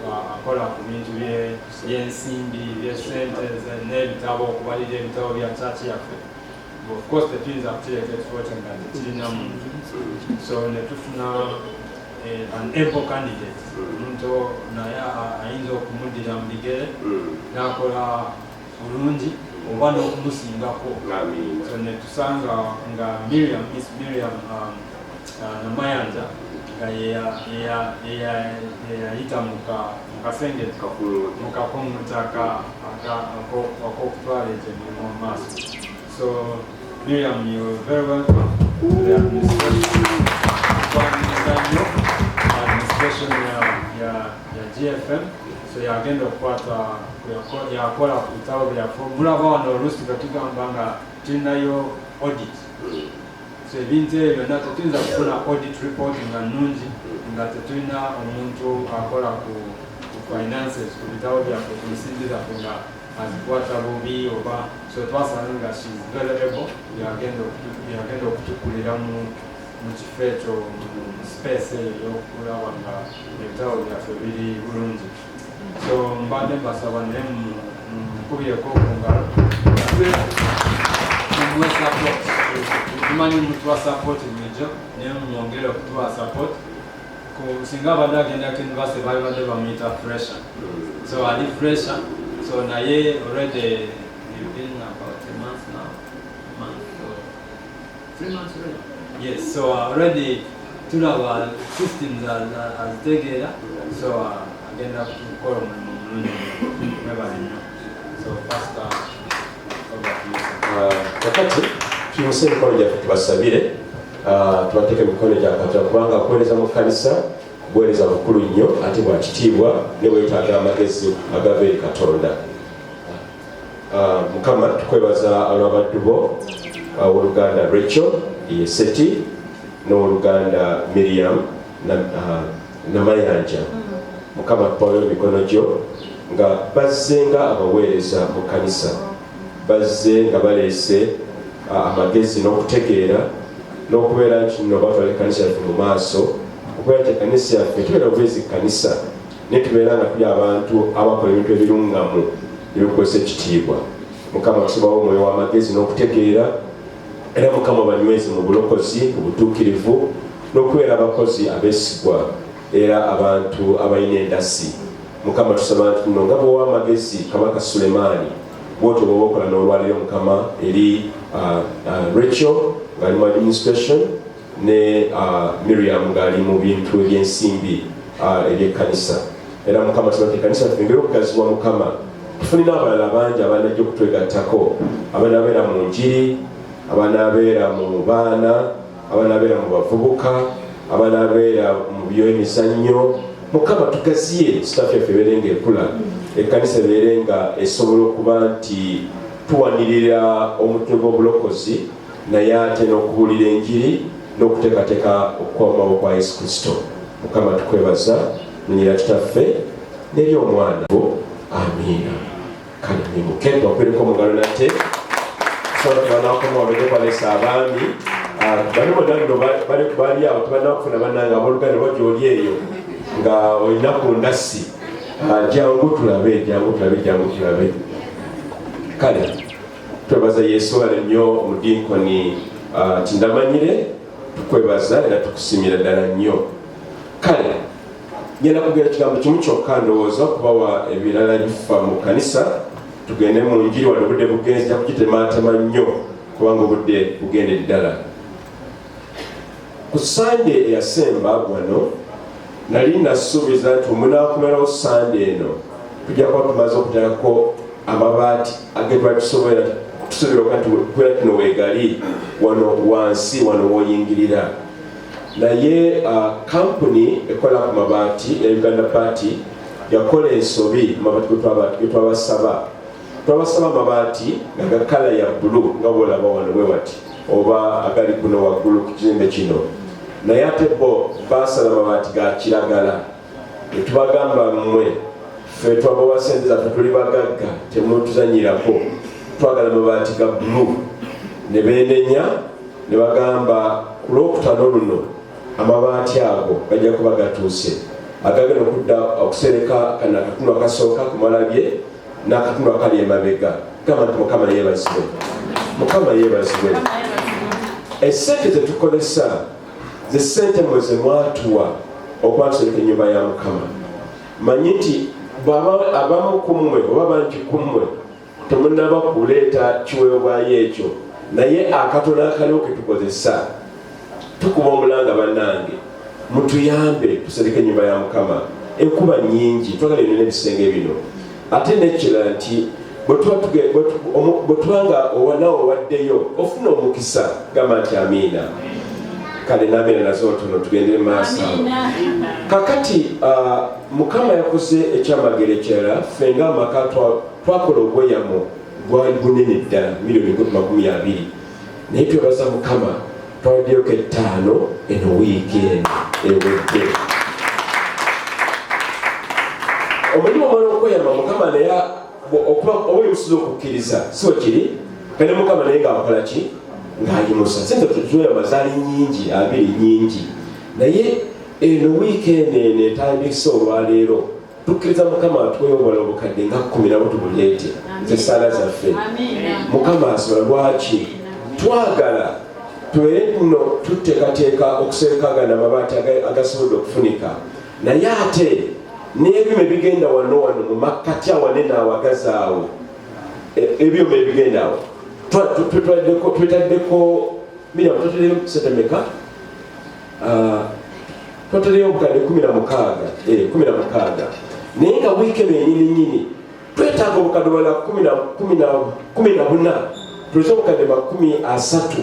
akola ku bintu by'ensimbi by'esente n'ebitabo okubalira ebitabo bya chachi yaffe. Of course tetuyinza kukireeta ekifo kye nga tekirina muntu, so ne tufuna an able candidate omuntu naye ayinza okumuddira mu bigere n'akola bulungi oba n'okumusingako. So ne tusanga nga Miss Miriam Namayanja nga yeyayita mu kasenge mukakumutaka ak'okutwala ekyo emirimu mu maaso. So Miriam, you are very welcome to the administration ya GFM. So yagenda okukwata yakola ku bitabo byaffe mulaba wano oluusi betugamba nga tulinayo audit. So ebintu ebyo byonna tetuyinza kufuna audit report nga nnungi nga tetulina omuntu akola ku finances ku bitabo byaffe ku nsimbi zaffe nga azikwata bubi oba so twasanga nga she is very able yagenda okutukulira mu kifo ekyo mu space eyo okulaba nga ebitabo byaffe biri bulungi. So mbadde mbasaba naye mukubireko okungalo mumuwe support. Tumanyi mutuwa support bulijjo naye mwongere okutuwa support. Singa abadde agendako university bali badde bamuyita fresher. So ali fresher. So naye already you've been about 3 months now. 3 months already? Yes, so already tulaba systems azitegeera. So agenda kukola omulimu mulungi mwebale nnyo. So pastor kakati tuyimuse emikono gyaffe tubasabire tubateeke emikono gya Katonda kubanga kuweereza mu kkanisa buweereza bukulu nnyo ate bwa kitiibwa ne bwetaaga amagezi agava eri Katonda. Mukama tukwebaza olw'abaddu bo Oluganda Rachel Yeseti n'Oluganda Miriam Namayanja. Mukama tupaweyo emikono gyo nga bazze nga abaweereza mu kkanisa, bazze nga baleese amagezi n'okutegeera n'okubeera nti nno batwala ekkanisa yaffe mu maaso okubeera nti ekkanisa yaffe tubeera bubeezi kkanisa naye tubeera nga tuli abantu abakola ebintu ebirungamu ebikukozesa ekitiibwa. Mukama tusabawo omwoyo w'amagezi n'okutegeera era Mukama banyweze mu bulokozi mu butuukirivu n'okubeera abakozi abeesigwa era abantu abalina endasi. Mukama tusaba nti nno nga bw'owa amagezi Kabaka Sulemaani bw'otyo bw'oba okola n'olwaleero Mukama eri Rachel ng'ali mu administration ne Miriam ng'ali mu bintu eby'ensimbi eby'ekkanisa. Era Mukama tusaba nti ekkanisa yaffe ngeri okugazibwa Mukama tufunina abalala bangi abanajja okutwegattako, abanaabeera mu njiri, abanaabeera mu baana, abanaabeera mu bavubuka, abanaabeera mu by'emizannyo. Mukama tugaziye staff yaffe ebeere ng'ekula, ekkanisa ebeere nga esobola okuba nti tuwanirira omutwe gw'obulokozi naye ate n'okubuulira enjiri n'okuteekateeka okw'amaboko kwa Yesu Kristo. Mukama tukwebaza munyira kitaffe n'eri omwana bo. Amiina. Kale mwimuke twakubereko omugalo nate sobola tubanakoma wabege kwaleesa abaami bali bonna nno bali awo tubanakufuna bannanga abooluganda bagyoli eyo nga olina ku ndasi. Jangu tulabe. Kale twebaza Yesu wale nnyo omudinkoni tindamanyire tukwebaza era tukusimira ddala nnyo. Kale ngenda kugera kigambo kimu kyokka ndowooza okubawa ebirala bifa mu kanisa tugende mu njiri wano obudde bugenzi ja kukitematema nnyo kubanga obudde bugende ddala. Ku sande eyasemba wano nali nasuubiza nti omunaakomerawo sande eno tujja kuba tumaze okutalako amabaati agetwali tusobora okubeera kino weegali wano wansi wano woyingirira. Naye kampuni ekola ku mabaati ya Uganda Party yakola ensobi amabaati twabasaba amabaati nga kala ya bulu nga bwolaba wano bwe wati oba agali kuno waggulu ku kizimbe kino. Naye ate bo basala amabaati ga kiragala netubagamba mmwe ffe twabawa sente zaffe tuli bagagga temutuzanyirako twagala amabaati ga bulu. Ne beenenya ne bagamba ku Lwokutaano luno amabaati ago gajja kuba gatuuse agagenda okudda okusereka kana akatundu akasooka ku malabye n'akatundu akali emabega. Gamba nti Mukama yeebazibwe, Mukama yeebazibwe. Essente zetukozesa ze ssente mwe ze mwatuwa okuba tusereka ennyumba ya Mukama. Manyi nti abamu ku mmwe oba bangi ku mmwe temunnaba kuleeta kiweebwayo ekyo, naye akatono akaliwo ke tukozesa tukuba omulanga bannange mutuyambe tusereke ennyumba ya Mukama. Enkuba nnyingi twagala eno n'ebisenge bino ate nekirala nti bwe tubanga owanawo owaddeyo ofuna omukisa gamba nti amiina. Kale n'amiina nazo ntono tugendere maaso. Kakati Mukama yakoze ekyamagero ekirala ffe ng'amaka twakola obweyamo bwali bunene ddala miliyoni 20 naye twebaza Mukama twawaddeyoko 5 eno wiiki ewedde. Omulimu omala okweyama Mukama naye oba omusiza okukkiriza siwe kiri kale Mukama naye ng'akola ki ng'ayimusa. Sente tuzoyama zaali nnyingi 2 nnyingi naye eno wiiki eno etandise olwaleero tukkiriza Mukama atweyobola obukadde nga 10 butubuleete ze ssaala zaffe. Mukama asobola. Lwaki twagala tubeere nno tuteekateeka okuserekagana amabaati agasobodde okufunika naye ate n'ebyuma ebigenda wano mu makkati awanene awagazi awo ebyuma ebigenda awo twetaddeko miriamu twataddeyo setemeka twataddeyo obukadde 16 naye nga wiiki eno ennyini twetaaga obukadde bwala 14 tulese obukadde 30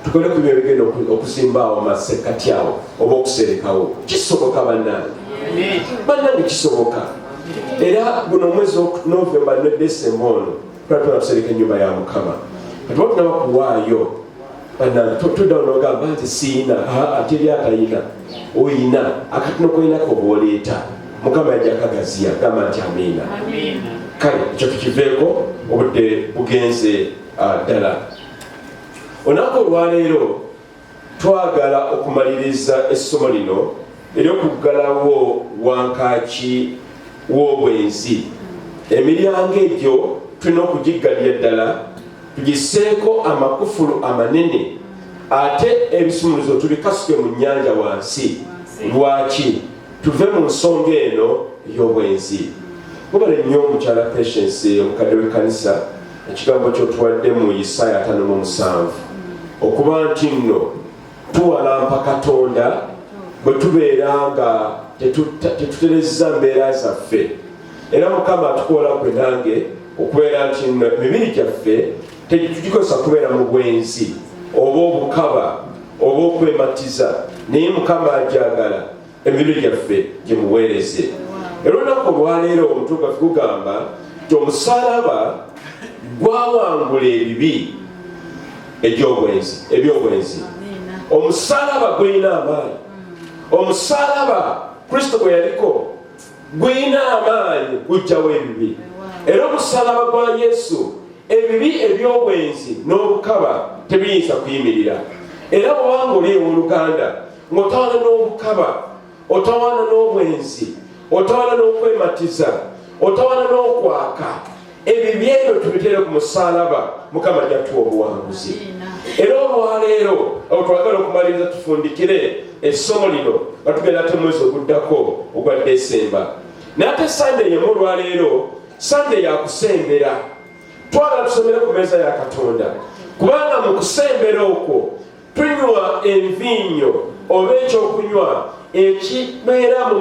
tukole ku byebigenda okuzimbaawo masekati awo oba okuserekawo. Kisoboka bannange kisoboka. Era guno omwezi Novemba ne Decemba ono twatwala tusereka ennyumba ya Mukama. Kati tunaba kuwaayo bannange tudda onogamba nti siina ateri atayina oyina akatono koyinako bw'oleeta Mukama yajja kagaziya gamba nti amiina. Kale ekyo tukiveeko obudde bugenze ddala. Olunaku olwaleero twagala okumaliriza essomo lino ery'okuggalawo wankaaki w'obwenzi. Emiryango egyo tulina okugiggalira ddala tugiseeko amakufulu amanene ate ebisumuluzo tubikasuke mu nnyanja wansi. Lwaki? Tuve mu nsonga eno ey'obwenzi. Mubale nnyo omukyala Patience omukadde w'ekkanisa ekigambo ky'otuwadde mu Isaaya 5:7 okuba nti nno tuwalampa Katonda bwe tubeera nga tetuterezza mbeera zaffe. Era Mukama atukola gwe nange okubeera nti nno emibiri gyaffe tetugikozesa kubeera mu bwenzi oba obukaba oba okwematiza naye Mukama ajagala emibiri gyaffe gimuweereze. Era olunaku olwaleero omutuufu gugamba nti omusalaba gwawangula ebibi ebyobwenzi. Omusalaba gulina amaanyi. Omusalaba Kristo gwe yaliko gulina amaanyi gujjawo ebibi. Era omusalaba gwa Yesu ebibi ebyobwenzi n'obukaba tebiyinza kuyimirira. Era bwewangula ewooluganda ng'otawana n'obukaba otawana n'obwenzi otawana n'okwematiza otawana n'okwaka ebibi ebyo tubiteere ku musalaba Mukama ajja tuwa obuwanguzi. era olwaleero awo twagala okumaliriza tufundikire essomo lino nga tugenda ate mwezi oguddako ogwa Desemba. naye ate Sunday yemu olwaleero Sunday yakusembera. twagala tusomere ku mmeeza ya Katonda, kubanga mu kusembera okwo tunywa envinnyo oba ekyokunywa ekibeera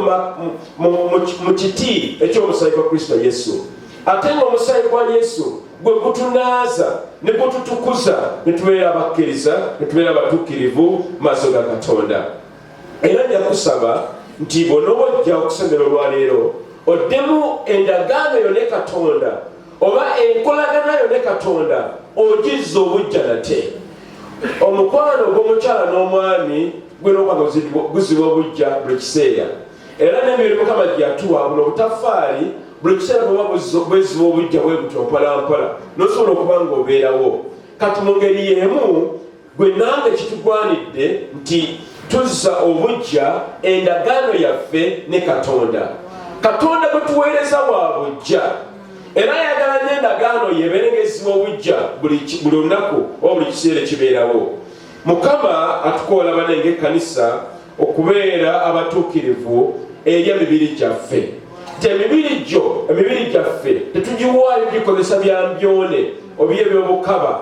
mu kiti eky'omusaayi gwa Kristo Yesu. ate ng'omusaayi gwa Yesu gwe gutunaaza ne gututukuza ne tubeera abakkiriza ne tubeera abatuukirivu mu maaso ga Katonda. era nja kusaba nti bw'onooba ojja okusembera olwaleero oddemu endagaano yo ne Katonda oba enkolagana yo ne Katonda ogizza obujja nate. omukwano gw'omukyala n'omwami gwena okwanga guziba obujja buli kiseera, era n'emirimu Mukama gyatuwa buno obutafaali buli kiseera bweba bweziba obujja bwe butyo mpolampola n'osobola okuba ng'obeerawo. kati mu ngeri y'emu gwe nange kitugwanidde nti tuzza obujja endagaano yaffe ne Katonda. Katonda gwe tuweereza wa bujja, era ayagala n'endagaano yeeberegeziba obujja buli lunaku oba buli kiseera kibeerawo. Mukama atukoola bane ng'ekkanisa okubeera abatuukirivu eri emibiri gyaffe. Nti emibiri gyaffe tetugiwaayo gikozesa bya mbyone oba eby'obukaba,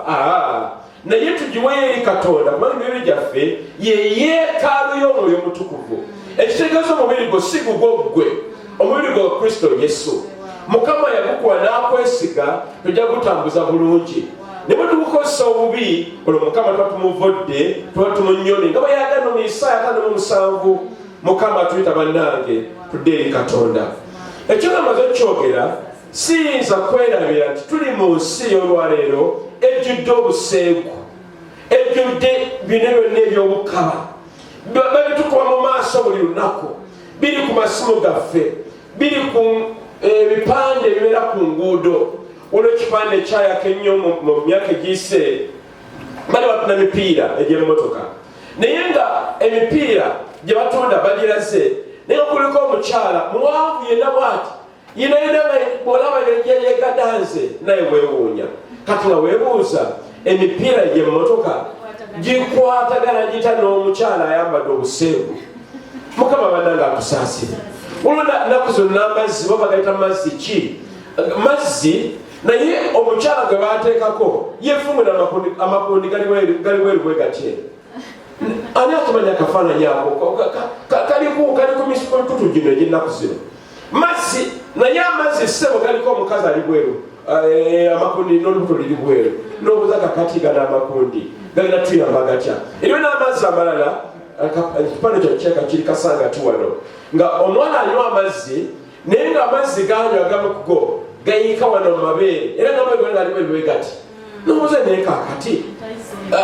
naye tugiweeyo eri Katonda, kubanga emibiri gyaffe ye yeekaalu y'Omwoyo Mutukuvu. ekitegeeza omubiri gwo si gugwo ggwe, omubiri gwa Kristo Yesu. Mukama yagukuwa n'akwesiga tujja gutambuza bulungi. ne bwe tugukozesa obubi olwo Mukama tuba tumuvodde, tuba tumunyomye nga bwe yagamba mu Isaaya 57 Mukama atuyita bannange tudde eri Katonda. ekyo nga maze kyogera siyinza kwerabira nti tuli mu nsi y'olwaleero ejjudde obuseegu, ejjudde bino byonna eby'obukaba babitukuba mu maaso buli lunaku, biri ku masimu gaffe, biri ku ebipande ebibeera ku nguudo. Waliwo ekipande ekyayaka ennyo mu myaka egiyise, bali batunda mipiira egy'emmotoka, naye nga emipiira gye batunda bagiraze, naye kuliko omukyala muwanvu yenna bw'ati yina bw'olaba yegadanze naye weewuunya. kati nga weebuuza emipiira gy'emmotoka gikwatagana gita n'omukyala ayambadde obuseegu. Mukama bannange atusaasire. waliwo nnaku zonna amazzi baba gayita mazzi ki? mazzi, naye omukyala gwe baateekako yefumuna amakundi gali weeru bwe gatye. ani akimanya akafaananyi ako kali ku mitutu gino egy'ennaku zino? mazzi, naye amazzi ssebo galiko omukazi ali bweru, amakundi n'olubuto liri bweru, n'obuza kakati gana amakundi galina tuyamba gatya. eriwo n'amazzi amalala, ekipande kyokyeka kiri kasangati wano, nga omwana anywa amazzi naye nga amazzi ganywa agamu kugo gayiika wano mu mabeere, era ngamabeere alimu ebiwe gati. n'obuza naye kakati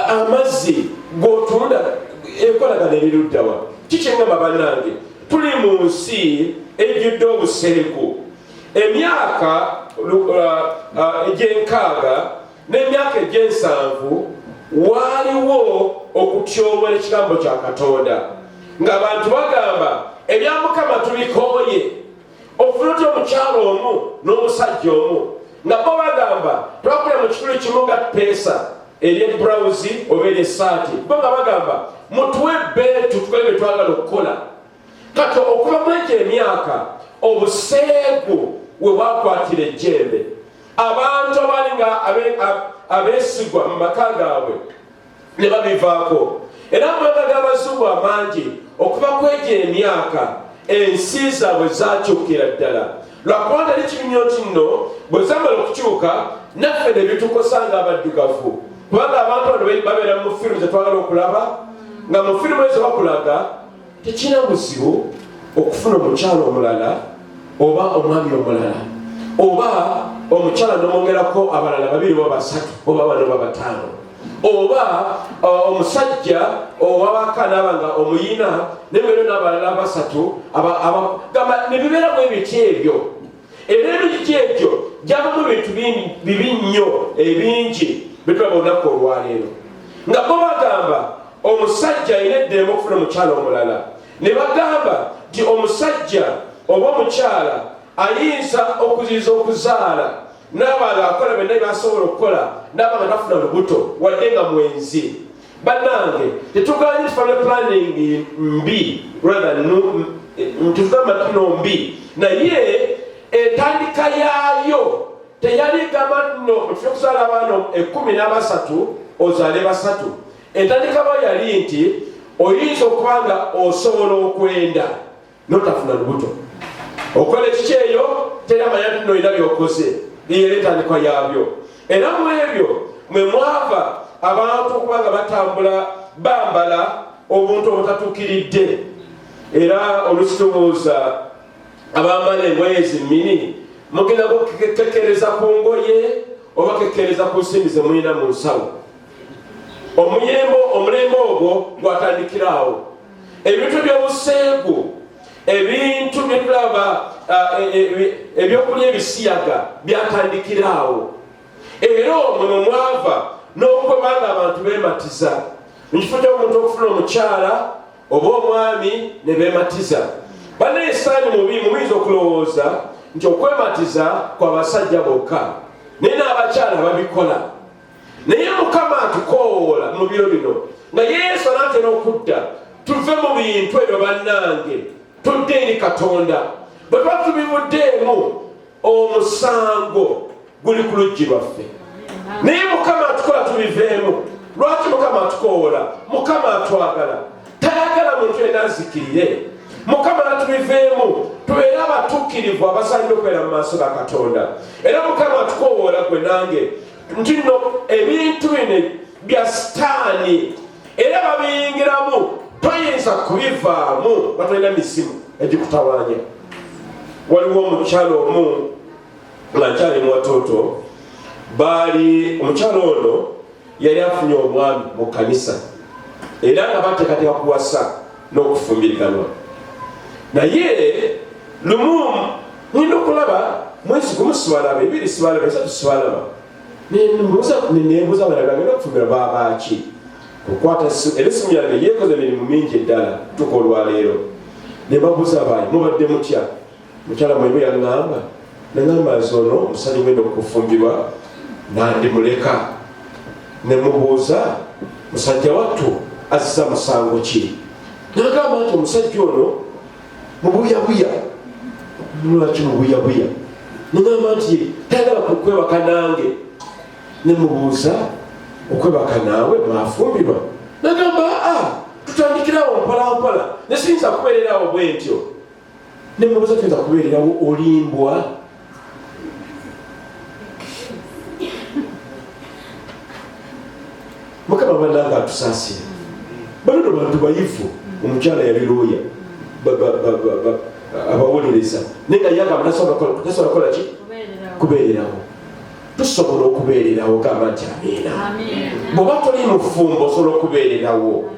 amazzi g'otunda enkolagana eriruddawa? kikyengamba bannange, tuli mu nsi ejjudde obuseegu. emyaka egy'enkaaga n'emyaka egy'ensanvu waaliwo okutyoboola ekigambo kya Katonda, ng'abantu bagamba ebya Mukama tubikooye. ofuna otya omukyalo omu n'omusajja omu nga bo bagamba twakulira mu kikulu kimu nga peesa ery'eburawuzi oba ery'essaati, bo nga bagamba mutuwe ebbeetu tukole bye twagala okukola. kati okuva mu egyo emyaka obuseegu we bwakwatira ejjembe. abantu abaali nga abeesigwa mu maka gaabwe ne babivaako, era amawanga g'abazungu amangi okuva ku egyo emyaka ensi zaabwe zakyukira ddala. lwakuba tali kibinywa nti nno bwe zamala okukyuka naffe ne bitukosa ng'abaddugavu, kubanga abantu bano babeera mu firimu zetwagala okulaba, nga mu firimu ezo bakulaga tekina buzibu okufuna omukyala omulala oba omwami omulala, oba omukyala n'omwongerako abalala 2 oba 3 oba 4 oba 5, oba omusajja owabaka n'aba nga omuyina n'ebeero n'abalala 3 gamba ne bibeera mu ebiti ebyo. era ebiti ebyo gyabamu ebintu bibi nnyo ebingi bitulaba olunaku olwaleero, nga bo bagamba omusajja alina eddembe okufuna omukyala omulala, ne bagamba nti omusajja oba omukyala ayinza okuziyiza okuzaala n'abantu akola bonna basobola okukola n'abanga tafuna lubuto wadde nga mwenzi. Bannange tetuganye family planning mbi rather tetugamba no mbi naye entandika yaayo teyali gamba nno otufuna okuzaala abaana 13 ozaale 3. Entandika bayo yali nti oyinza okuba nga osobola okwenda notafuna lubuto okola ekiki eyo teramanya nti noyina byokoze era entandikwa yaabyo. Era mu ebyo mwe mwava abantu okuba nga batambula bambala obuntu obutatuukiridde era olusitumbuuza abambala engoye zimini mugenda kukekereza ku ngoye oba kekereza ku nsimbi ze mulina mu nsawo. Omulembe ogwo gwatandikiraawo. Ebintu by'obuseegu ebintu byetulaba ebyokulya ebisiyaga byatandikiraawo. Era omwe mwe mwava n'okubanga abantu beematiza mu kifo ky'omuntu okufuna omukyala oba omwami ne beematiza. Banaye sitaani muyinza okulowooza nti okwematiza kwa basajja bokka naye n'abakyala babikola. Naye Mukama atukoola mu biro bino nga Yesu anaatera okudda tuve mu bintu ebyo bannange tudde eri Katonda. Bwe tuba tubivuddeemu omusango guli ku luggi lwaffe. Naye Mukama atukola tubiveemu. Lwaki Mukama atukoola? Mukama atwagala, tayagala muntu yenna azikirire. Mukama natubiveemu tubeere abatuukirivu abasaanira okubeera mu maaso ga Katonda. Era Mukama atukoola gwe nange nti nno ebintu bino bya sitaani era babiyingiramu toyinza kubivaamu batolina misimu egikutawaanya. Waliwo omukyalo omu nga nkyali mu watoto omukyalo ono yali afunye omwami mu kanisa era nga bateekateeka kuwasa n'okufumbiriganwa. Naye lumu nina okulaba mwezi gumu sibalaba, 2 sibalaba, 3 sibalaba. Nembuuza bana bagenda okufumbira baaki okukwata esimu yange yeekoze emirimu mingi eddala tuka olwaleero. Ne babuuza bayi mubadde mutya? Mukyala mwebwe yaŋŋamba neŋŋamba zono omusajja ogenda okufumbirwa nandimuleka. Ne mubuuza musajja wattu azza musango ki? N'agamba nti omusajja ono mubuyabuya. Lwaki mubuyabuya? Neŋŋamba nti tayagala kwebaka nange. Ne mubuuza okwebaka naawe mwafumbirwa? N'agamba tutandikirawo mpolampola nesiyinza kubeererawo bwe ntyo. Ne mubuuza tuyinza kubeererawo olimbwa? Mukama bannange atusaasire. Bano bantu bayivu. Omukyala yali looya abawolereza naye nga yagamba tasobola kola ki? Kubeererawo. Tusobola okubeererawo, gamba nti amiina. Bw'oba toli mufumbo osobola okubeererawo.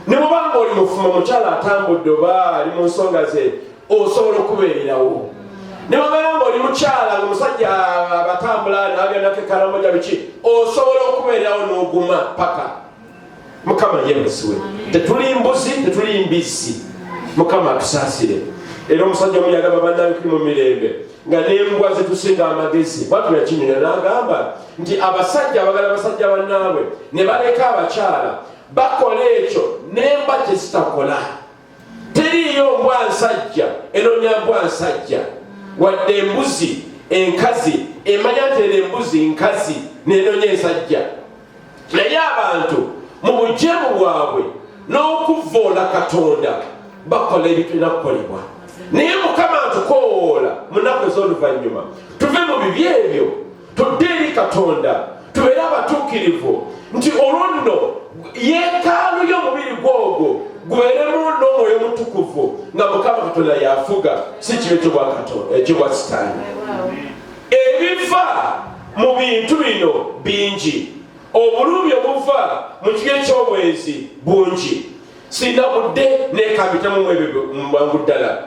Ne bw'obanga oli mufumbo omukyala atambudde oba ali mu nsonga ze osobola okubeererawo. Ne bw'obanga oli mukyala omusajja abatambula n'abyonako ekalamoja biki osobola okubeererawo n'oguma paka. Mukama yeebasiwe. Tetuli mbuzi, tetuli mbisi. Mukama atusaasire. Era omusajja omu yagamba bannange tuli mu mirembe nga n'embwa zitusinga amagezi. Bwatu yakinyonyola n'agamba nti abasajja abagala basajja bannaabwe ne baleka abakyala bakola ekyo n'embwa kyezitakola. Teriiyo mbwa nsajja enoonya mbwa nsajja wadde embuzi enkazi emanya nti eno embuzi nkazi nenoonya ensajja. Naye abantu mu bujeemu bwabwe n'okuvvoola Katonda bakola ebitulina kukolebwa. Naye Mukama atukoola mu nnaku ez'oluvannyuma tuve mu bibi ebyo tudde eri Katonda tubeere abatuukirivu nti olwo nno yeekaalu y'omubiri gwogwo gubeeremu n'omwoyo mutukuvu nga Mukama Katonda yafuga si kibe ekibwa sitaani. Ebiva mu bintu bino bingi. Obulumi obuva mu kigo eky'obwenzi bungi. Sina budde neekambitamu mu ebyo mwangu ddala.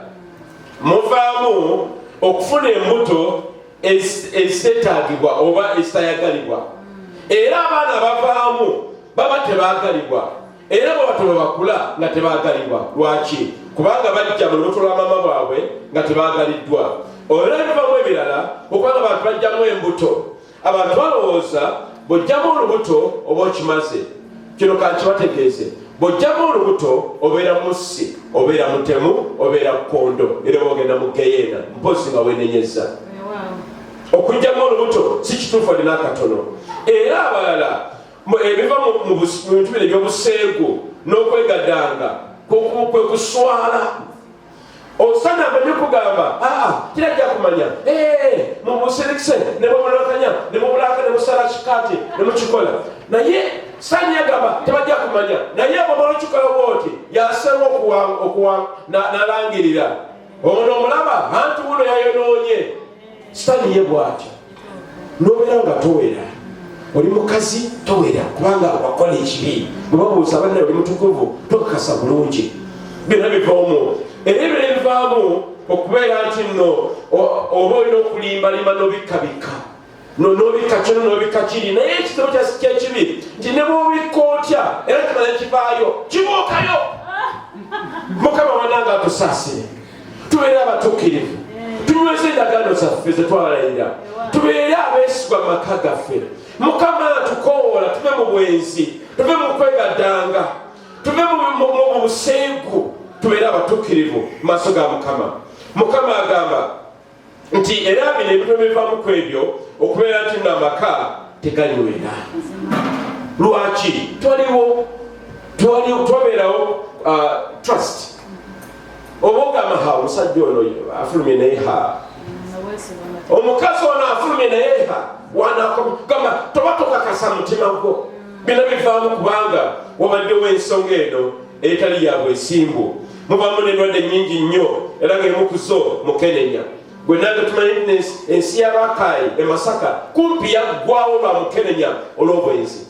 Muvaamu okufuna embuto eziteetaagibwa oba ezitayagalibwa. Era abaana bavaamu baba tebaagalibwa. Era bw'abatono bakula nga tebaagalibwa. Lwaki? Kubanga bajja mu lubuto lwa mama bwabwe nga tebaagaliddwa. Era bivamu ebirala okubanga abantu bajjamu embuto abantu balowooza bw'ojjamu olubuto oba okimaze kino kankibategeeze bw'ojjamu olubuto obeera mussi obeera mutemu obeera kkondo era bwogenda mu geyeena mpozi nga wenenyeza okujjamu olubuto si kituufu alina akatono era abalala ebiva mu bintu bino ebyobuseegu n'okwegadanga kwe kuswala osana amenye kugamba kirajja kumanya mumuserikise ne mumulakanya ne mumulaka ne musala kikati ne mukikola naye sani yagamba tebajja kumanya naye bwomala okikola bwoti yasenga n'alangirira ono omulaba anti buno yayonoonye sitani ye bwatyo n'obeera nga towera oli mukazi towera kubanga wakola ekibi bwe babuuza abanne oli mutukuvu tokakasa bulungi byonna bivaamu era ebyo ebivaamu okubeera nti nno oba olina okulimbalima n'obikkabikka n'obikka kino n'obikka kiri naye ekizibu kyekibi nti ne bw'obikka otya era kimanya kivaayo kibuukayo. Mukama wanange atusaasire tubeere abatuukirivu tunyweze endagaano zaffe ze twalayira tubeere abeesigwa mu maka gaffe. Mukama tukoola tuve mu bwenzi tuve mu kwegadanga tuve mu buseegu tubeere abatuukirivu mu maaso ga Mukama. Mukama agamba nti era bino ebintu bivaamu ku ebyo okubeera nti n'amaka teganywera. Lwaki? twabeerawo trust oba ogamba omusajja ono afulumye naye omukazi ono afulumye naye wanagamba toba tokakasa mutima gwo bino bivaamu kubanga wabaddewo ensonga eno etali ya bwesimbu mubaamu n'endwadde nnyingi nnyo era ng'emu ku zo mukenenya gwe nange tumanyi ensi y'Abakaayi e Masaka kumpi yaggwawo lwa mukenenya olw'obwenzi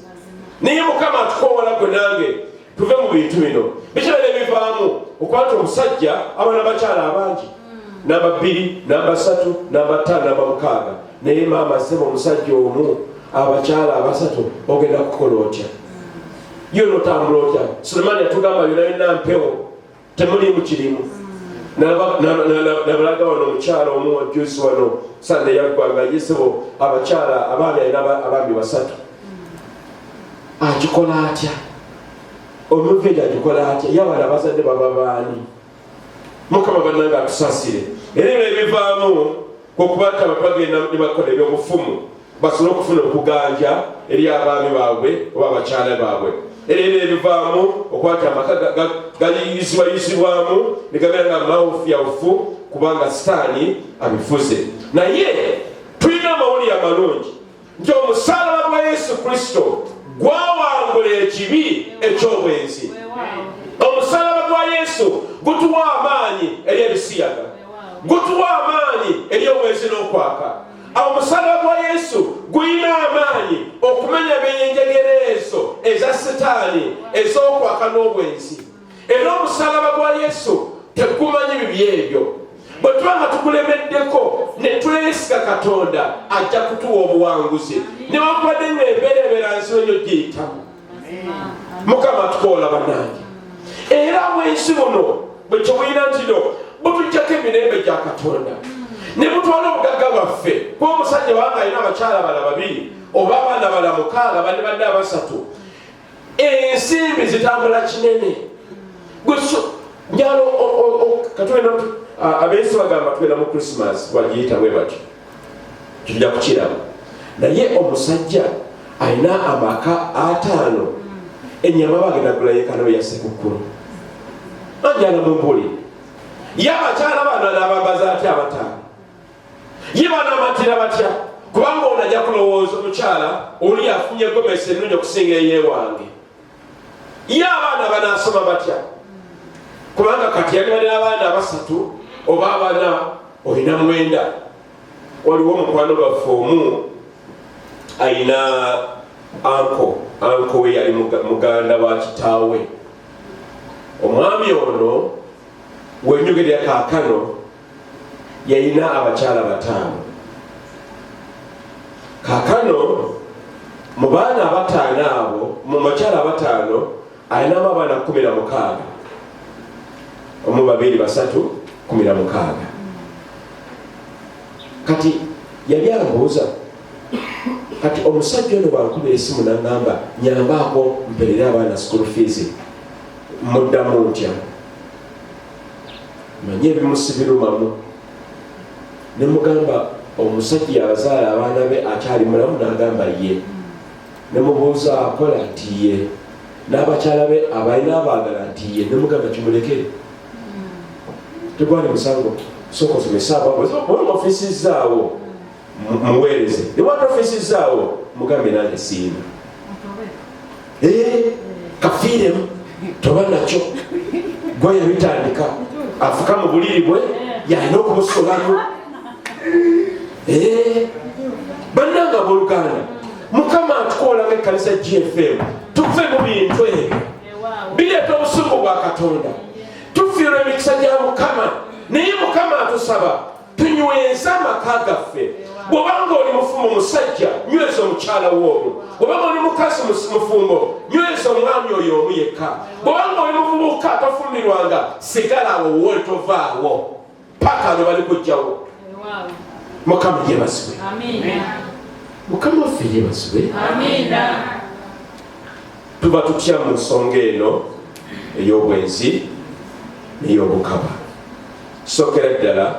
naye Mukama atukoowola gwe nange tuve mu bintu bino bikibeera ebivaamu okuba nti omusajja abaana bakyala abangi namba 2 namba 3 namba 5 namba 6 naye maama sema omusajja omu abakyala abasatu ogenda kukola otya yo notambula otya. Sulemaani yatugamba byonna mpewo temulimu kirimu nabalaga wano omukyala omu ojusi wano sande yaggwanga yesebo abakyala abaami alina abaami 3 akikola atya omuveja agikola atya yabala abazadde baba baani. Mukama bannange atusaasire era ebyo ebivaamu okuba nti abantu bagenda ne bakola ebyobufumu basobole okufuna okuganja eri abaami baabwe oba abakyala baabwe era ebyo ebivaamu okuba nti amaka gayiyizibwayizibwamu ne gabeera nga mawufyawufu kubanga sitaani abifuze. Naye tulina amawulire amalungi nti omusalaba gwa Yesu Kristo gwawangula ekibi eky'obwenzi. Omusalaba gwa Yesu gutuwa amaanyi eri ebisiyaga gutuwa amaanyi eri obwenzi n'okwaka. Omusalaba gwa Yesu guyina amaanyi okumenya enjegere ezo eza sitaani ez'okwaka n'obwenzi. Era omusalaba gwa Yesu tegumanyi bibi ebyo. Bwe tuba nga tugulemeddeko ne twesiga Katonda ajja kutuwa obuwanguzi newankubadde ng'embeeraebeera nsi enyo giyitamu. Mukama atukoola bannange era bwensi buno bwe kyobulina nti no butujjako emirembe gya Katonda ne butwala obugagga bwaffe kuba omusajja wanga alina abakyala bala 2 oba abaana bala 6 badde 3 ensimbi zitambula kinene njalo Katonda abensi bagamba tugenda mu Christmas bagiyita bwe batyo tujja kukiraba naye omusajja alina amaka 5 ennyama bagenda gula yeekano ya Sebuguzi anjala mumbuli ye abakyala bano n'abambaza atya 5 ye banamatira batya kubanga ono ajja kulowooza omukyala oli afunye gomesi ennungi okusinga eyeewange ye abaana banaasoma batya kubanga kati yalibalina abaana 3 oba abaana olina 9. Waliwo omukwano gwaffe omu alina anko we yali muganda wa kitaawe. Omwami ono wenyogerera kaakano yalina abakyala 5. Kaakano mu baana 5 abo mu bakyala 5 alinamu abaana 16 omu 2 3 16. Kati yali ambuuza kati omusajja ono bwankubira essimu n'aŋŋamba nyambaako mperere abaana school fees muddamu ntya manye ebimusibirumamu ne mugamba omusajja yabazaala abaana be akyali mulamu n'agamba ye ne mubuuza akola nti ye n'abakyala be abalina abaagala nti ye ne mugamba kimulekere tegwali musango sooka osomesa ababona ofisizaawo muweereze newata ofisizaawo mugambe nange siina kafiiremu toba nakyo gwaya bitandika afuka mu buliri bwe yalina okumusolayo bannanga abooluganda mukama atukoolamu ekkanisa GFM tuve mu bintu ebyo bireeta obusungu bwa katonda tufiirwa emikisa gya mukama naye mukama atusaba tunyweza amaka gaffe bw'obanga oli mufumbo musajja nyweza omukyala w'omu bw'obanga oli mukazi mufumbo nyweza omwami oyo omu yekka bw'obanga oli muvubuka tofumbirwanga sigala awo woli tovaawo paka abo bali kujjawo mukama yebazibwe mukama waffe yebazibwe tuba tutya mu nsonga eno ey'obwenzi n'ey'obukaba sokera ddala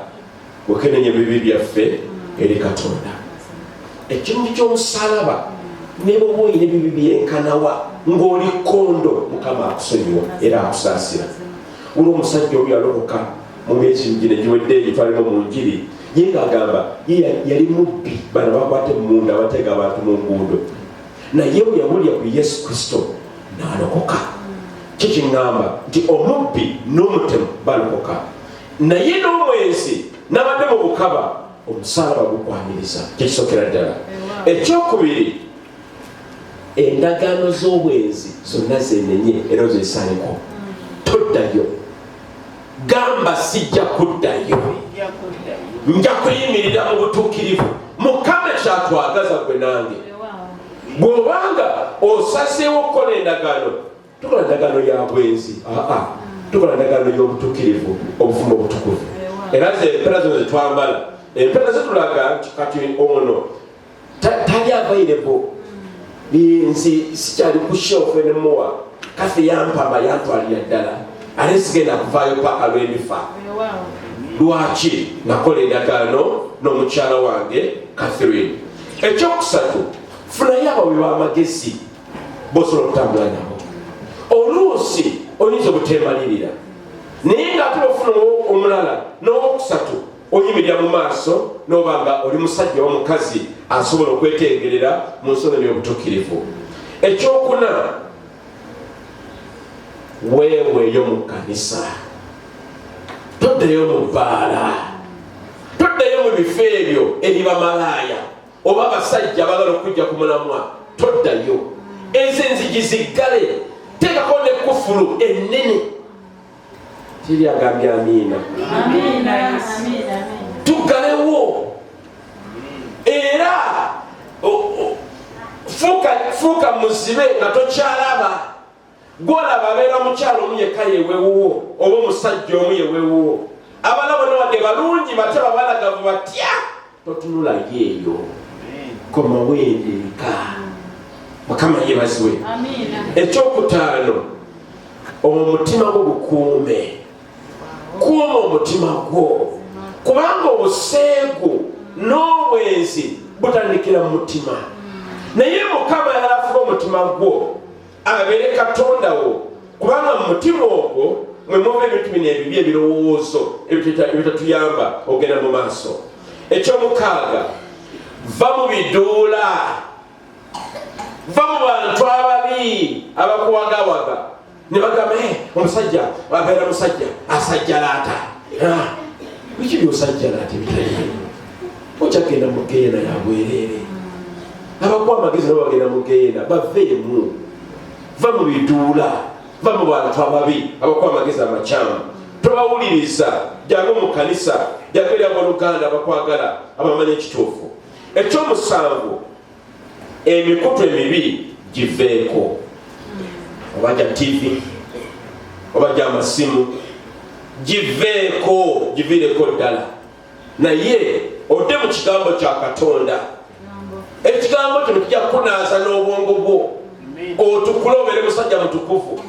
bwekenenya ebibi byaffe eri katonda ekimu ky'omusalaba ne bwoba oyina ebibi byenkanawa ng'oli kondo mukama akusonyiwa era akusaasira olwo omusajja oyo yalokoka mu myezi gino giwedde egitwalimo mu njiri ye ng'agamba yali mubbi bano bakwate munda batega abantu mu nguudo naye bwe yawulira ku Yesu Kristo n'alokoka kikiŋŋamba nti omubbi n'omutemu balokoka naye n'omwenzi n'abadde mu bukaba omusalaba gukwaniriza kyekisokera ddala ekyokubiri endagaano z'obwenzi zonna zenenye era ozeesaaniko toddayo gamba sijja kuddayo nja kuyimirira mu butuukirivu mukama kyatwagaza gwe nange bw'obanga osaseewo okukola endagaano tukola endagaano ya bwenzi tukola endagaano y'obutuukirivu obufumbo obutukuvu era empera zino zetwambala empera zetulaga kati ono tali available nzi sikyali ku shelf enemuwa kafe yampama yantwalira ddala ate sigenda kuvaayo paka lw'emifa lwaki nakola endagaano n'omukyala wange Catherine. Ekyokusatu funayo abawi b'amagezi bosobola okutambula nabo oluusi oyinza obuteemalirira naye ng'ate ofuna omulala n'owokusatu oyimirira mu maaso n'obanga oli musajja w'omukazi asobola okwetengerera mu nsonga y'obutuukirivu. Ekyokuna weeweeyo mu kkanisa, toddeyo mu bbaala, toddeyo mu bifo ebyo ebibamalaaya oba abasajja abagala okujja ku mulamwa, toddayo. Ezo enzigi ziggale, teekako ne kufulu ennene. Kiri agambye amiina. Tuggalewo era fuuka muzibe nga tokyalaba. Gwolaba abeera omukyalo omu yekka yeewewuwo oba omusajja omu yeewewuwo. Abalala bonna wadde balungi bate babalagavu batya, totunula yeeyo, koma wendeeka. Mukama yeebazibwe. Ekyokutaano, omutima gwo gukuume. Kuuma omutima gwo, kubanga obuseegu n'obwenzi butandikira mu mutima. Naye Mukama yalafuka omutima gwo abeere Katonda wo, kubanga mu mutima ogwo mwe muva ebintu bino ebibi, ebirowoozo ebitatuyamba ogenda mu maaso. Ekyomukaaga, va mu biduula, va mu bantu ababi abakuwagawaga ne bagamba omusajja abeera musajja asajjalaata. Biki byosajjalaata ebitaliyo? Okyagenda mu geena ya bwereere. Abakuwa amagezi nabo bagenda mu geena, baveemu. Va mu biduula, va mu bantu ababi abakuwa amagezi amakyamu. Tobawuliriza, jangu mu kanisa, jangu eri abooluganda abakwagala abamanyi ekituufu. Ekyomusanvu, emikutu emibi giveeko. Oba gya TV, oba gya masimu, giveeko, giviireko ddala. Naye odde mu kigambo kya Katonda. Ekigambo kino kijja kunaaza n'obwongo bwo otukule obeere musajja mutukuvu.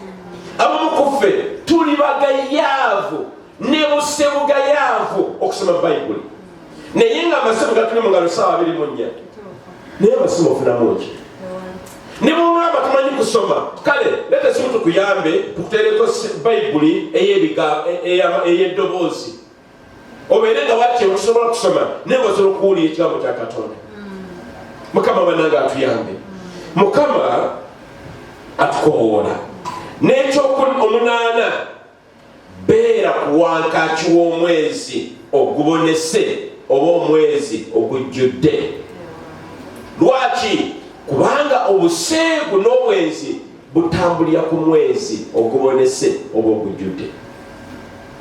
Abamu ku ffe tuli bagayaavu ne busebugayaavu okusoma Bayibuli, naye nga amasimu gatuli mu ngalo ssaawa 24, naye amasimu ofunamu ki? Ne bw'olaba tumanyi kusoma, kale leeta esimu tukuyambe tukuteereko Bayibuli ey'eddoboozi obeere nga watya otusobola kusoma naye nga osobola okuwulira ekigambo kya Katonda. Mukama bannange atuyambe. Mukama atukowoola. N'ekyomunaana, beera ku wankaaki w'omwezi ogubonese oba omwezi ogujjudde. Lwaki? Kubanga obuseegu n'obwenzi butambulira ku mwezi ogubonese oba ogujjudde.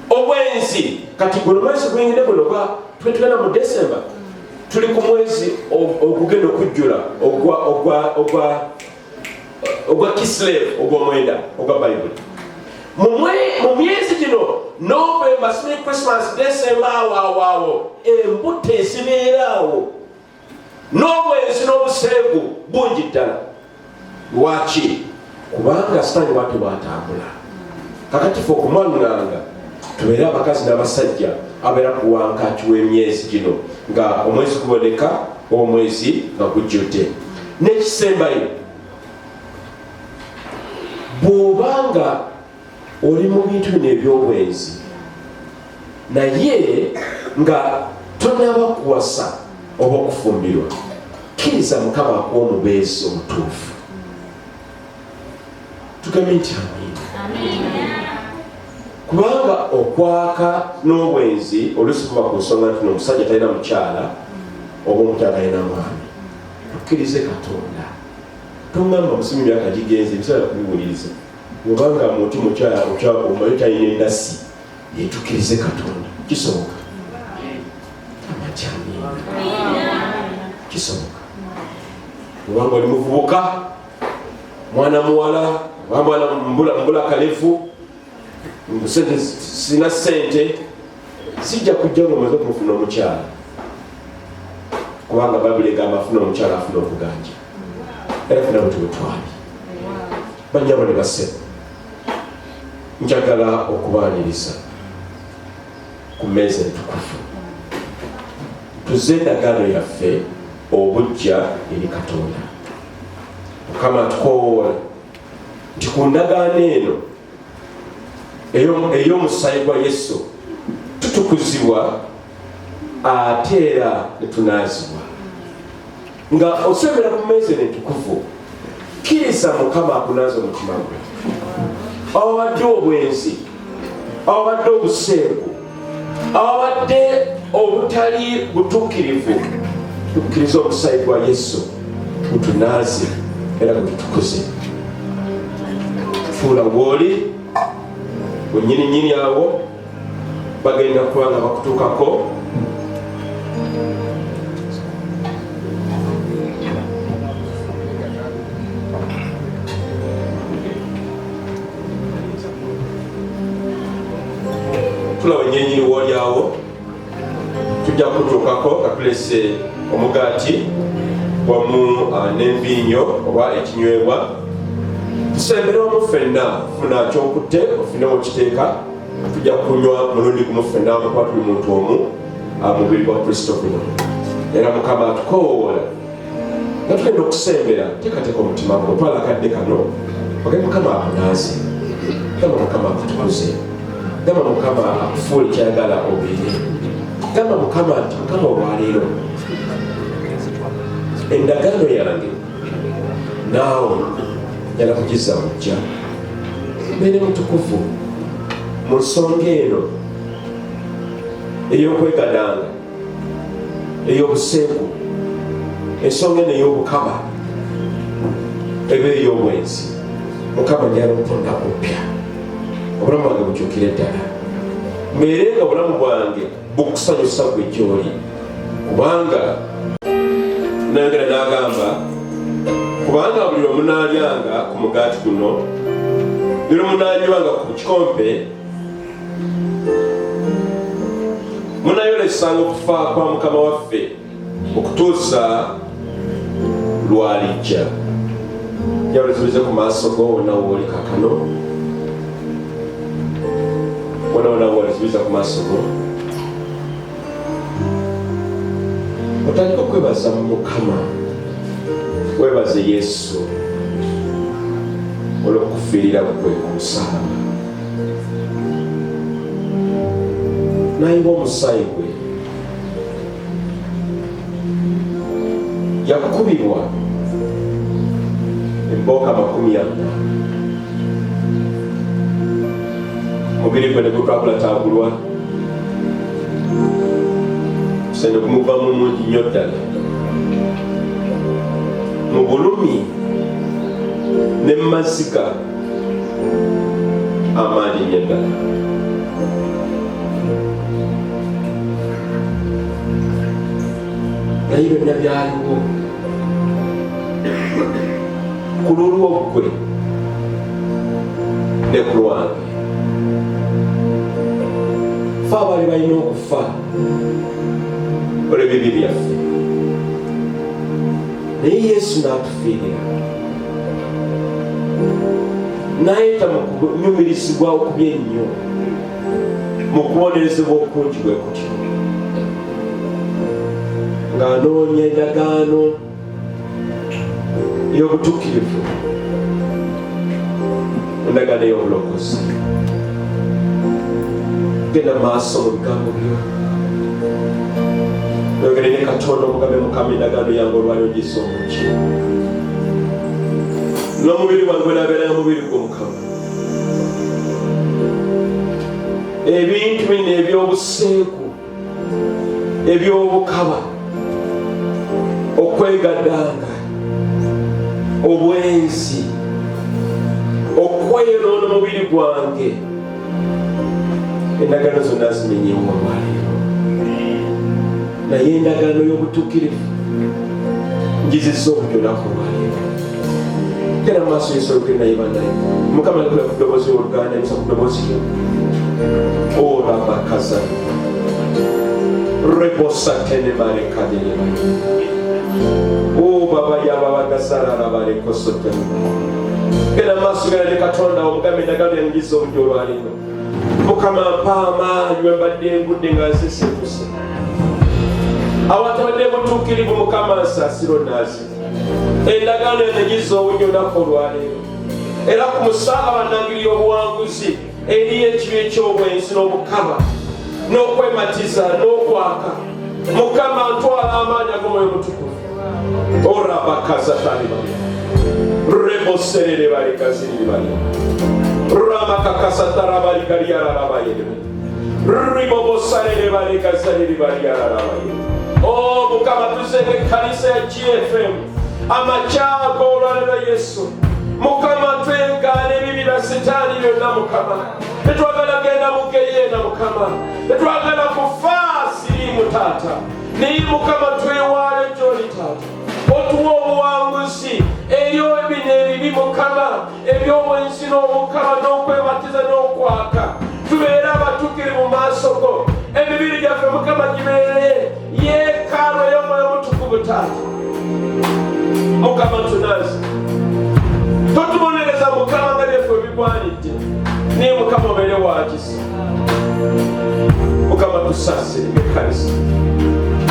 Obwenzi kati guno mwezi gwingide guno twetugenda mu Desemba, tuli ku mwezi ogugenda okujjula ogwa Kislevu ogw'omwenda ogwa Bayibuli. Mu myezi gino November, Spring, Christmas, December, awo embuto ezibeeraawo n'obwenzi n'obuseegu bungi ddala. Lwaki? Kubanga Sitaani bw'ati bw'atambula. Kakati ffe okumwaŋŋanga tubeere abakazi n'abasajja abeera ku wankaaki w'emyezi gino nga omwezi guboneka omwezi nga gujjudde. N'ekisembayo, bw'obanga oli mu bintu bino eby'obwenzi naye nga tonaba kuwasa oba okufumbirwa, kkiriza Mukama akuwa omubeezi omutuufu. Tugambe nti amiina. Kubanga okwaka n'obwenzi oluusi kuba ku nsonga nti omusajja talina mukyala oba omukyala talina mwami. Tukkirize Katonda. Tongamba musimu myaka gigenze ebiseera kubiwuliriza. Obanga muti mukyala omanyi talina endasi, tukkirize Katonda. Kisoboka. Kisoboka. Obanga oli muvubuka, mwana muwala, mwana mbula kalevu, sina ssente, sijja kujja nga omaze okumufuna omukyala. Kubanga Bayibuli egamba afuna omukyala afuna okuganja. Era funa bwe twali. Bannyabo ne bassebo, njagala okubaaniriza ku mmeeza entukuvu. Tuzze endagaano yaffe obujja eri Katonda. Mukama atukowoola nti ku ndagaano eno ey'omusaayi gwa Yesu tutukuzibwa ate era ne tunaazibwa. Nga osembera ku mmeeza eno entukuvu, kkiriza Mukama akunaaza omutima gwe. Awabadde obwenzi, awabadde obuseegu, awabadde obutali butuukirivu, tukkiriza omusaayi gwa Yesu gutunaaze era gututukuze. Fuula w'oli bunyininyini awo bagenda kuba nga bakutuukako. Tulaba nyenyini w'oli awo, tujja kutuukako katulese omugaati wamu n'enviinyo oba ekinywebwa. Tusembere wamu ffenna, funa kyokutte ofunewo kiteeka, tujja kunywa mulundi gumu ffenna kuba tuli muntu omu mubiri gwa Kristo guno. Era Mukama atukowoola nga tugenda okusembera, teekateeka omutima gwo, twala akadde kano ogende Mukama akunaaze, gamba Mukama akutukuze, gamba Mukama akufuule kyayagala obeere, gamba Mukama nti Mukama olwaleero endagaano yange naawe njala kugiza bujja, mbeere mutukuvu mu nsonga eno ey'okwegadanga, ey'obuseegu, ensonga eno ey'obukaba, eba ey'obwenzi. Mukama njala mutonda kupya, obulamu bwange bukyukire ddala, mbeere nga obulamu bwange bukusanyusa gwe gy'oli. Kubanga nayogera n'agamba, kubanga buli lwemunaalyanga ku mugaati guno ne lwemunanywanga ku kikompe, munayolesanga okufa kwa Mukama waffe okutuusa lwalijja. Yawulizirize ku maaso go wonna wooli kakano, wonna wawuliziriza ku maaso go, otandika okwebaza mu Mukama, webaze Yesu olw'okufiirira kwe ku musalaba. Nayiwa omusaayi gwe yakubibwa embooka 40, mubiri gwe ne gutwagulataagulwa, sende kumuvamu mungi nnyo ddala, mu bulumi ne mumaziga amaanyi nnyo ddala. Naye byonna byaliwo ku lulwo gwe ne ku lwange. Fe abaali balina okufa olw'ebibi byaffe, naye Yesu n'atufiirira, n'ayita mu kunyumirizibwa okubi ennyo, mu kubonerezebwa okungi bwe kutyo, ng'anoonya endagaano y'obutuukirivu, endagaano y'obulokozi. Genda maaso mu bigambo byo, oyogere ne Katonda omugambe Mukama, endagaano yange olwali ogize omuki, n'omubiri gwange nabeera mubiri gw'Omukama. Ebintu bino eby'obuseeku, eby'obukaba, okwegaddanga, obwenzi, okweyonoona omubiri gwange, endagaano zonna zimenyewo olwaleero. Naye endagaano y'obutuukirivu ngizizza okunyolako olwaleero. Genda maaso Yesu olukire naye bannaye. Mukama alikula ku ddoboozi y'Oluganda, ayinza ku ddoboozi lyo. Olabakaza rebosatene barekadene baba yababagasalala balekosotene. Genda maaso genda ne Katonda omugambe endagaano yangiza obudde olwaleero. Mukama mpa amaanyi bwe mbadde engudde nga nsisikuse. Abatabadde butuukirivu Mukama nsaasira onnaasi. Endagaano yangiza obudde olunaku olwaleero. Era ku musalaba nangiri obuwanguzi eri ekibi eky'obwenzi n'obukaba n'okwematiza n'okwaka. Mukama ntwala amaanyi ag'Omwoyo Mutukuvu. Orabakazatani bali reboserere bali kaziri bali ramakakasatara bali kaliyararabayere ribobosarere bali kaziri bali yararabayere. Oh Mukama, tuzenge ekkanisa ya GFM amacaago olwaleero Yesu. Mukama, twegaana ebibi na sitaani byonna Mukama. Tetwagala genda mu geyeena Mukama, tetwagala kufa siriimu Taata. Naye Mukama, twewaale gy'oli Taata, otuwa obuwanguzi eri ebino ebibi Mukama, eby'obwenzi n'obukaba n'okwebatiza n'okwaka. Tubeere abatuukirivu mu maaso go, emibiri gyaffe Mukama gibeere yeekaalu ey'Omwoyo Mutukuvu Taata. Mukama, tunaaze totubonereza Mukama nga byaffe bigwanidde, naye Mukama obeere waakisa. Mukama, tusaasire ekkanisa.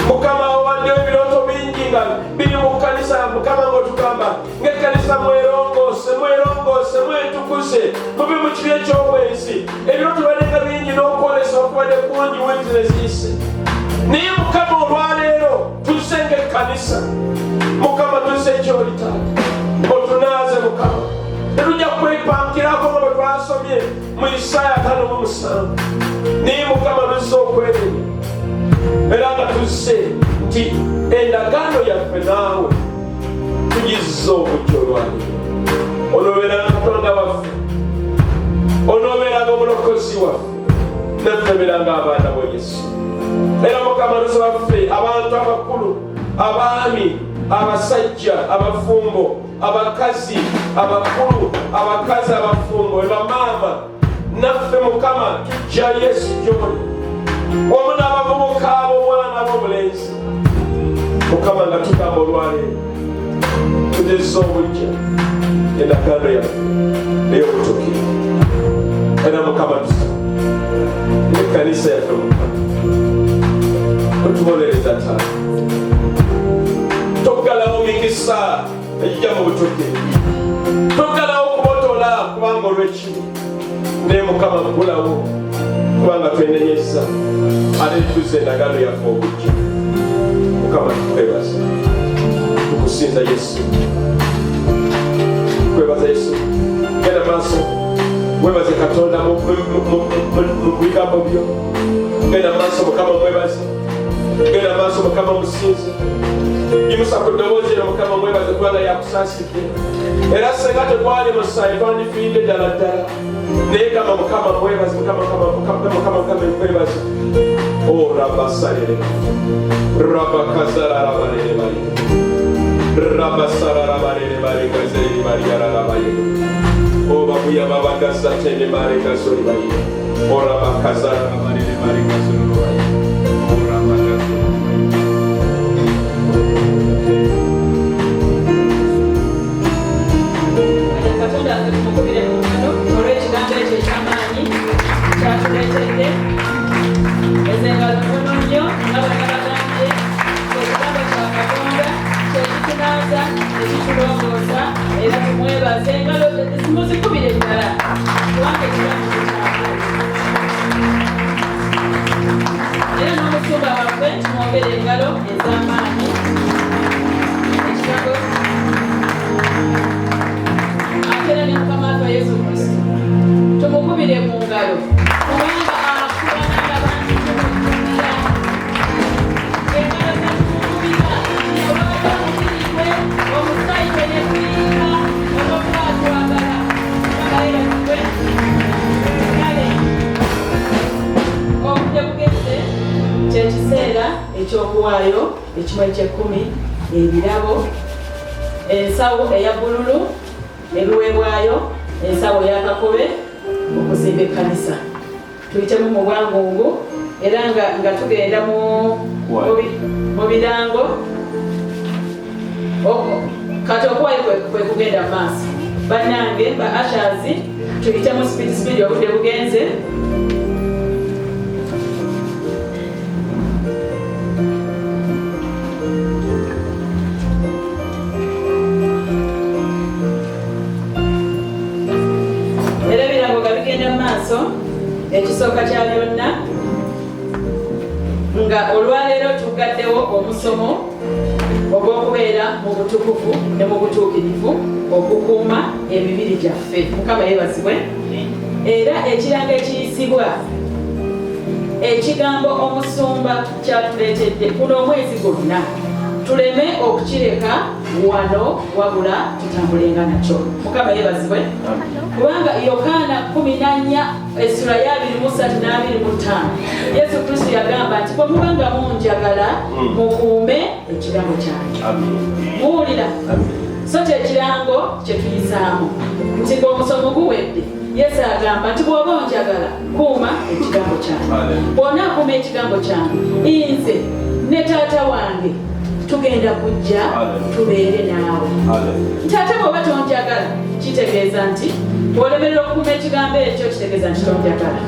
Mukama, owaddeyo ebirooto bingi nga biri mu kkanisa Mukama, ng'otugamba ng'ekkanisa mwerongoose, mwerongoose, mwetukuze, mubi mu kibi eky'obwenzi. Ebirooto balenga bingi n'okwolesa okubadde kungi weetireziyise. Naye Mukama, olwaleero tuzze ng'ekkanisa Mukama, tuzze eky'oli Taata, otunaaze Mukama. Tetujja kwepankirako nga bwe twasomye mu Isaaya 5:7. Naye Mukama, tuzze okwerenya era nga tuzze nti endagaano yaffe naawe tugizza obujja olwaleero. Onoobeeranga Katonda waffe, onoobeeranga omulokozi waffe, naffe beeranga abaana bo Yesu. Era Mukama, tusaba ffe abantu abakulu, abaami, abasajja, abafumbo, abakazi abakulu, abakazi abafumbo, bamaama, naffe Mukama tujja Yesu gy'oli, wamu n'abavubuka ab'obwana n'ab'obulenzi. Mukama nga tugamba olwaleero tugezza obujja endagaano yaffe ey'obutuukirivu era Mukama tusaba n'ekkanisa yaffe Mukama otubonereza taata toggalawo mikisa ejja mu butuukirivu toggalawo kubotola kubanga olw'ekibi naye Mukama ggulawo kubanga twenenyeza ate tuzza endagaano yaffe obujja Mukama tukwebaza tukusinza Yesu tukwebaza Yesu genda maaso webaze Katonda mu bigambo byo genda maaso Mukama mwebaze genda maaso Mukama musinze yimusa ku ddoboozi eryo Mukama mwebaze kubanga yakusaasikira era senga tekwali musayi twandifiiridde ddala ddala naye gamba Mukama mwebaze Mukama mwebaze o rabasalere rabakazararabalere bali rabasararabalere bali gazeri bali yararabaye o babuya babagaza tene bali gazori bali o rabakazararabalere bali gazori bali o rabagaza Katonda atumukubire mu ngalo olw'ekigambo ekyo eky'amaanyi kyatuleetedde ezengalo ntono nnyo nga bwe nabagambye ekigambo kya Katonda kyekitunaaza ekitulongoosa era tumwebaze engalo muzikubire ddala kubanga ekigambo era n'omusumba waffe tumwogere engalo ez'amaanyi ekigambo atera ne Mukama waffe Yesu Kristo tumukubire mu ngalo kubanga akulana n'abantu tumukubira engalo zetumukubira olwabamukirikwe omusayike ne kuyinga olwokutwagala abayerakikwe kale obudde bugeze kyekiseera ekyokuwaayo ekimu eky'ekkumi ebirabo ensawo eya bbululu ebiweebwayo ensawo ya Kakobe okuzimba ekkanisa tuyitemu mu bwangungu era nga tugenda mu birango kati okuwayo kwe kugenda mu maaso bannange ba ashers tuyitemu speed obudde bugenze ekisooka kya byonna nga olwaleero tugaddewo omusomo ogw'okubeera mu butukuvu ne mu butuukirivu okukuuma emibiri gyaffe Mukama yeebazibwe era ekiranga ekiyisibwa ekigambo omusumba kyatuleetedde kuno omwezi gwonna tuleme okukireka wano wabula tutambulenga nakyo Mukama yeebazibwe kubanga Yokaana 14:23-25 Yesu Kristo yagamba nti bwe mubanga munjagala mukuume ekigambo kyange muwulira so kyekirango kyetuyisaamu nti ng'omusomo guwedde Yesu agamba nti bw'oba onjagala kuuma ekigambo kyange bw'onaakuuma ekigambo kyange nze ne taata wange tugenda kujja tubeere naawe nti ate bw'oba tonjagala kitegeeza nti bw'olemerera okukuuma ekigambo ekyo kitegeeza nti tonjagala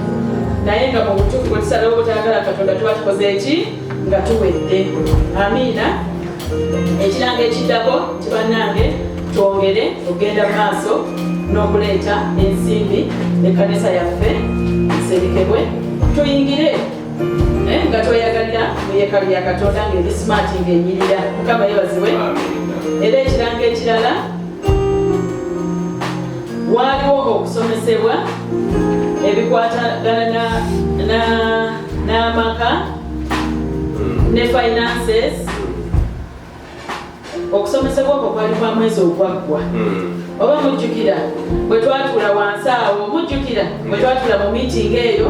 naye nga mu butuufu bwe tusalawo obutayagala Katonda tuba tukoze eki nga tuwedde amiina ekiranga ekiddako kibannange twongere okugenda mu maaso n'okuleeta ensimbi ekkanisa yaffe eserikebwe tuyingire nga tweyagalira mu yeekaalu ya Katonda ng'eri smart ng'enyirira Mukama yeebazibwe era ekiranga ekirala waaliwo okusomesebwa ebikwatagana n'amaka ne finances okusomesebwa okwo kwali kwa mwezi ogwaggwa oba mujjukira bwe twatuula wansi awo mujjukira bwe twatuula mu meeting eyo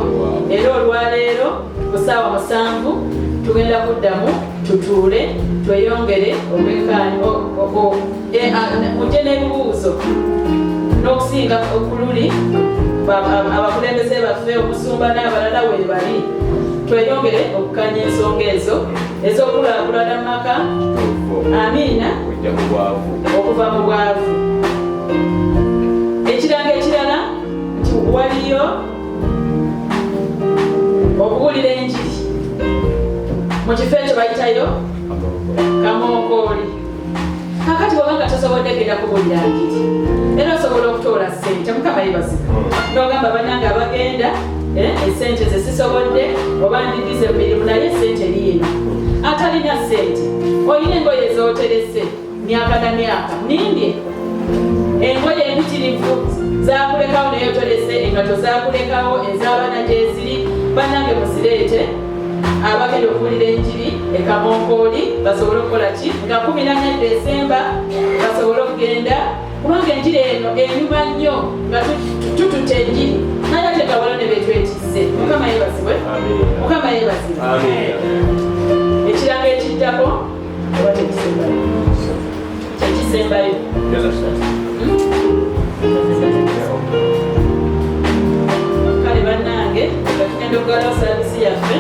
era olwaleero ku ssaawa 7 tugenda kuddamu tutuule tweyongere omwekaanyi mujje n'ebibuuzo n'okusinga okululi abakulembeze baffe omusumba n'abalala we bali tweyongere okukanya ensonga ezo ez'okulaakulana mu maka. Amiina. Okuva mu bwavu. Ekiranga ekirala nti waliyo okuwulira enjiri mu kifo ekyo bayitayo kamonkooli. Kakati bwobanga tosobodde genda kubuulira njiri era osobola okutoola ssente. Mukama yeebazibwe. N'ogamba bannange abagenda essente ze sisobodde oba ndigize emirimu naye essente liino. Atalina ssente olina engoye ezooterese myaka na myaka nindye engoye empitirivu zakulekawo naye otolese engato zakulekawo ez'abaana gyeziri. Bannange musireete abagenda okuwulira enjiri ekamonkooli basobole okukola ki nga 14 Desemba basobole okugenda kubanga enjiri eno enyuma nnyo nga tututte enjiri naye ate gawala ne betwetisse. Mukama yeebazibwe. Mukama yeebazibwe. Ekiranga ekiddako oba tekisembayo kyekisembayo kale bannange nga tugenda okugalawo saavisi yaffe.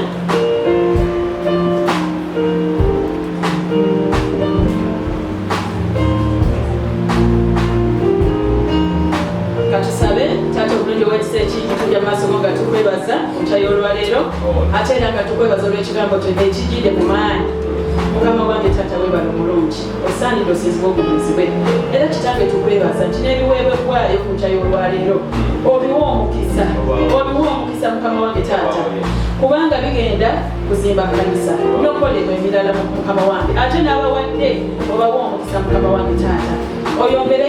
Katusabe taata obulungi owekisa ekintu tujja mu maaso go nga tukwebaza mukyayo olwaleero ate era nga tukwebaza olw'ekigambo ekijjidde mu maanyi. Mukama wange taata weebale omulungi osaanidde osiizibwa obugezibwe era kitange tukwebaza nti n'ebiweebwayo ku mukyayo olwaleero obiwa omukisa Mukama wange taata kubanga bigenda kuzimba kanisa n'okolebwa emirala mu Mukama wange ate n'abawadde obawa omukisa Mukama wange taata oyongere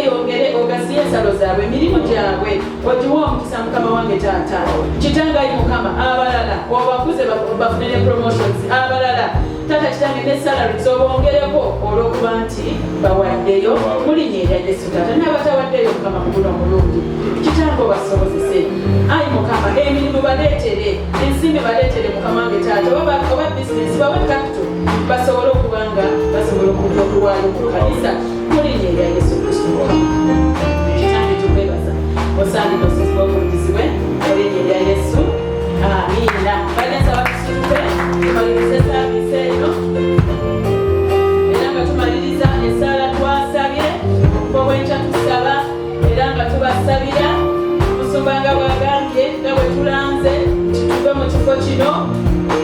ogasiye ensalo zaabwe emirimu gyabwe ogiwa omukisa Mukama wange taata. Kitange ayi Mukama abalala obakuze bafunire promotions abalala taata kitange ne salaries obongereko olw'okuba nti bawaddeyo mu linnya erya Yesu taata n'abatawaddeyo Mukama mu guno omulungi kitange obasobozese ayi Mukama emirimu baleetere ensimbi baleetere Mukama wange taata oba bizinesi bawe capital basobole okubanga basobole okuwaayo ku kanisa mu linnya erya Yesu Kristo kitange tukwebaza osaanidde osiizibwa obulungizibwe mu linnya erya Yesu. Amiina. Bagenzi abatusituke tumalirize saavisi eno era nga tumaliriza essaala twasabye bobwenkya tusaba era nga tubasabira musumba nga bwagambye nga bwe tulanze tuve mu kifo kino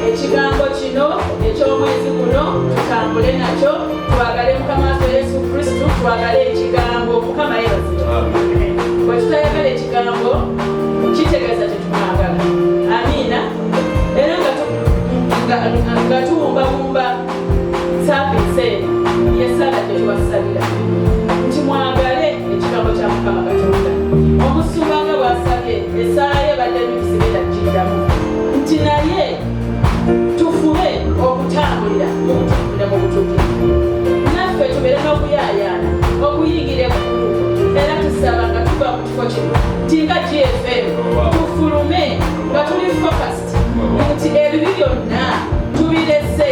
ekigambo kino eky'omwezi guno tutambule nakyo twagale Mukama waffe Yesu Kristo twagale ekigambo. Mukama yeebazibwe. Bwe tutayagala ekigambo kitegeeza tetumwagala. Amiina. Era nga tuwumbawumba saavisi eno yessaala gyetubasabira nti mwagale ekigambo kya Mukama Katonda. Omusumba nga bw'asabye essaala ye badde ebisibeera kiddamu nti naye tufube okutambulira mu butuukirivu naffe tubeere n'okuyaayaana okuyingira eggulu era tusaba nga tuva mu kifo kino nti nga GFM tufulume nga tuli focused nti ebibi byonna tubirese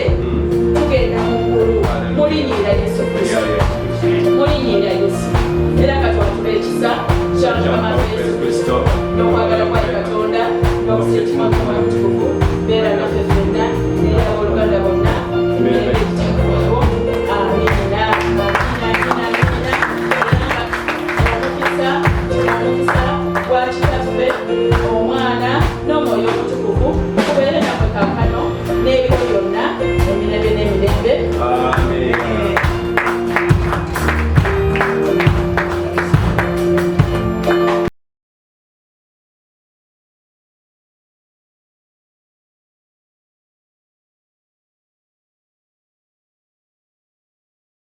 tugenda mu ggulu mu linnya erya Yesu Kristo mu linnya erya Yesu era nga twatula ekisa kya Mukama Yesu Kristo n'okwagala kwa Katonda n'okusiima Mukama mutukuvu beera naffe ffenna era abooluganda bonna emirembe egitaggwawo. Amiina. Omukisa gwa Kitaffe Omwana n'Omwoyo Omutukuvu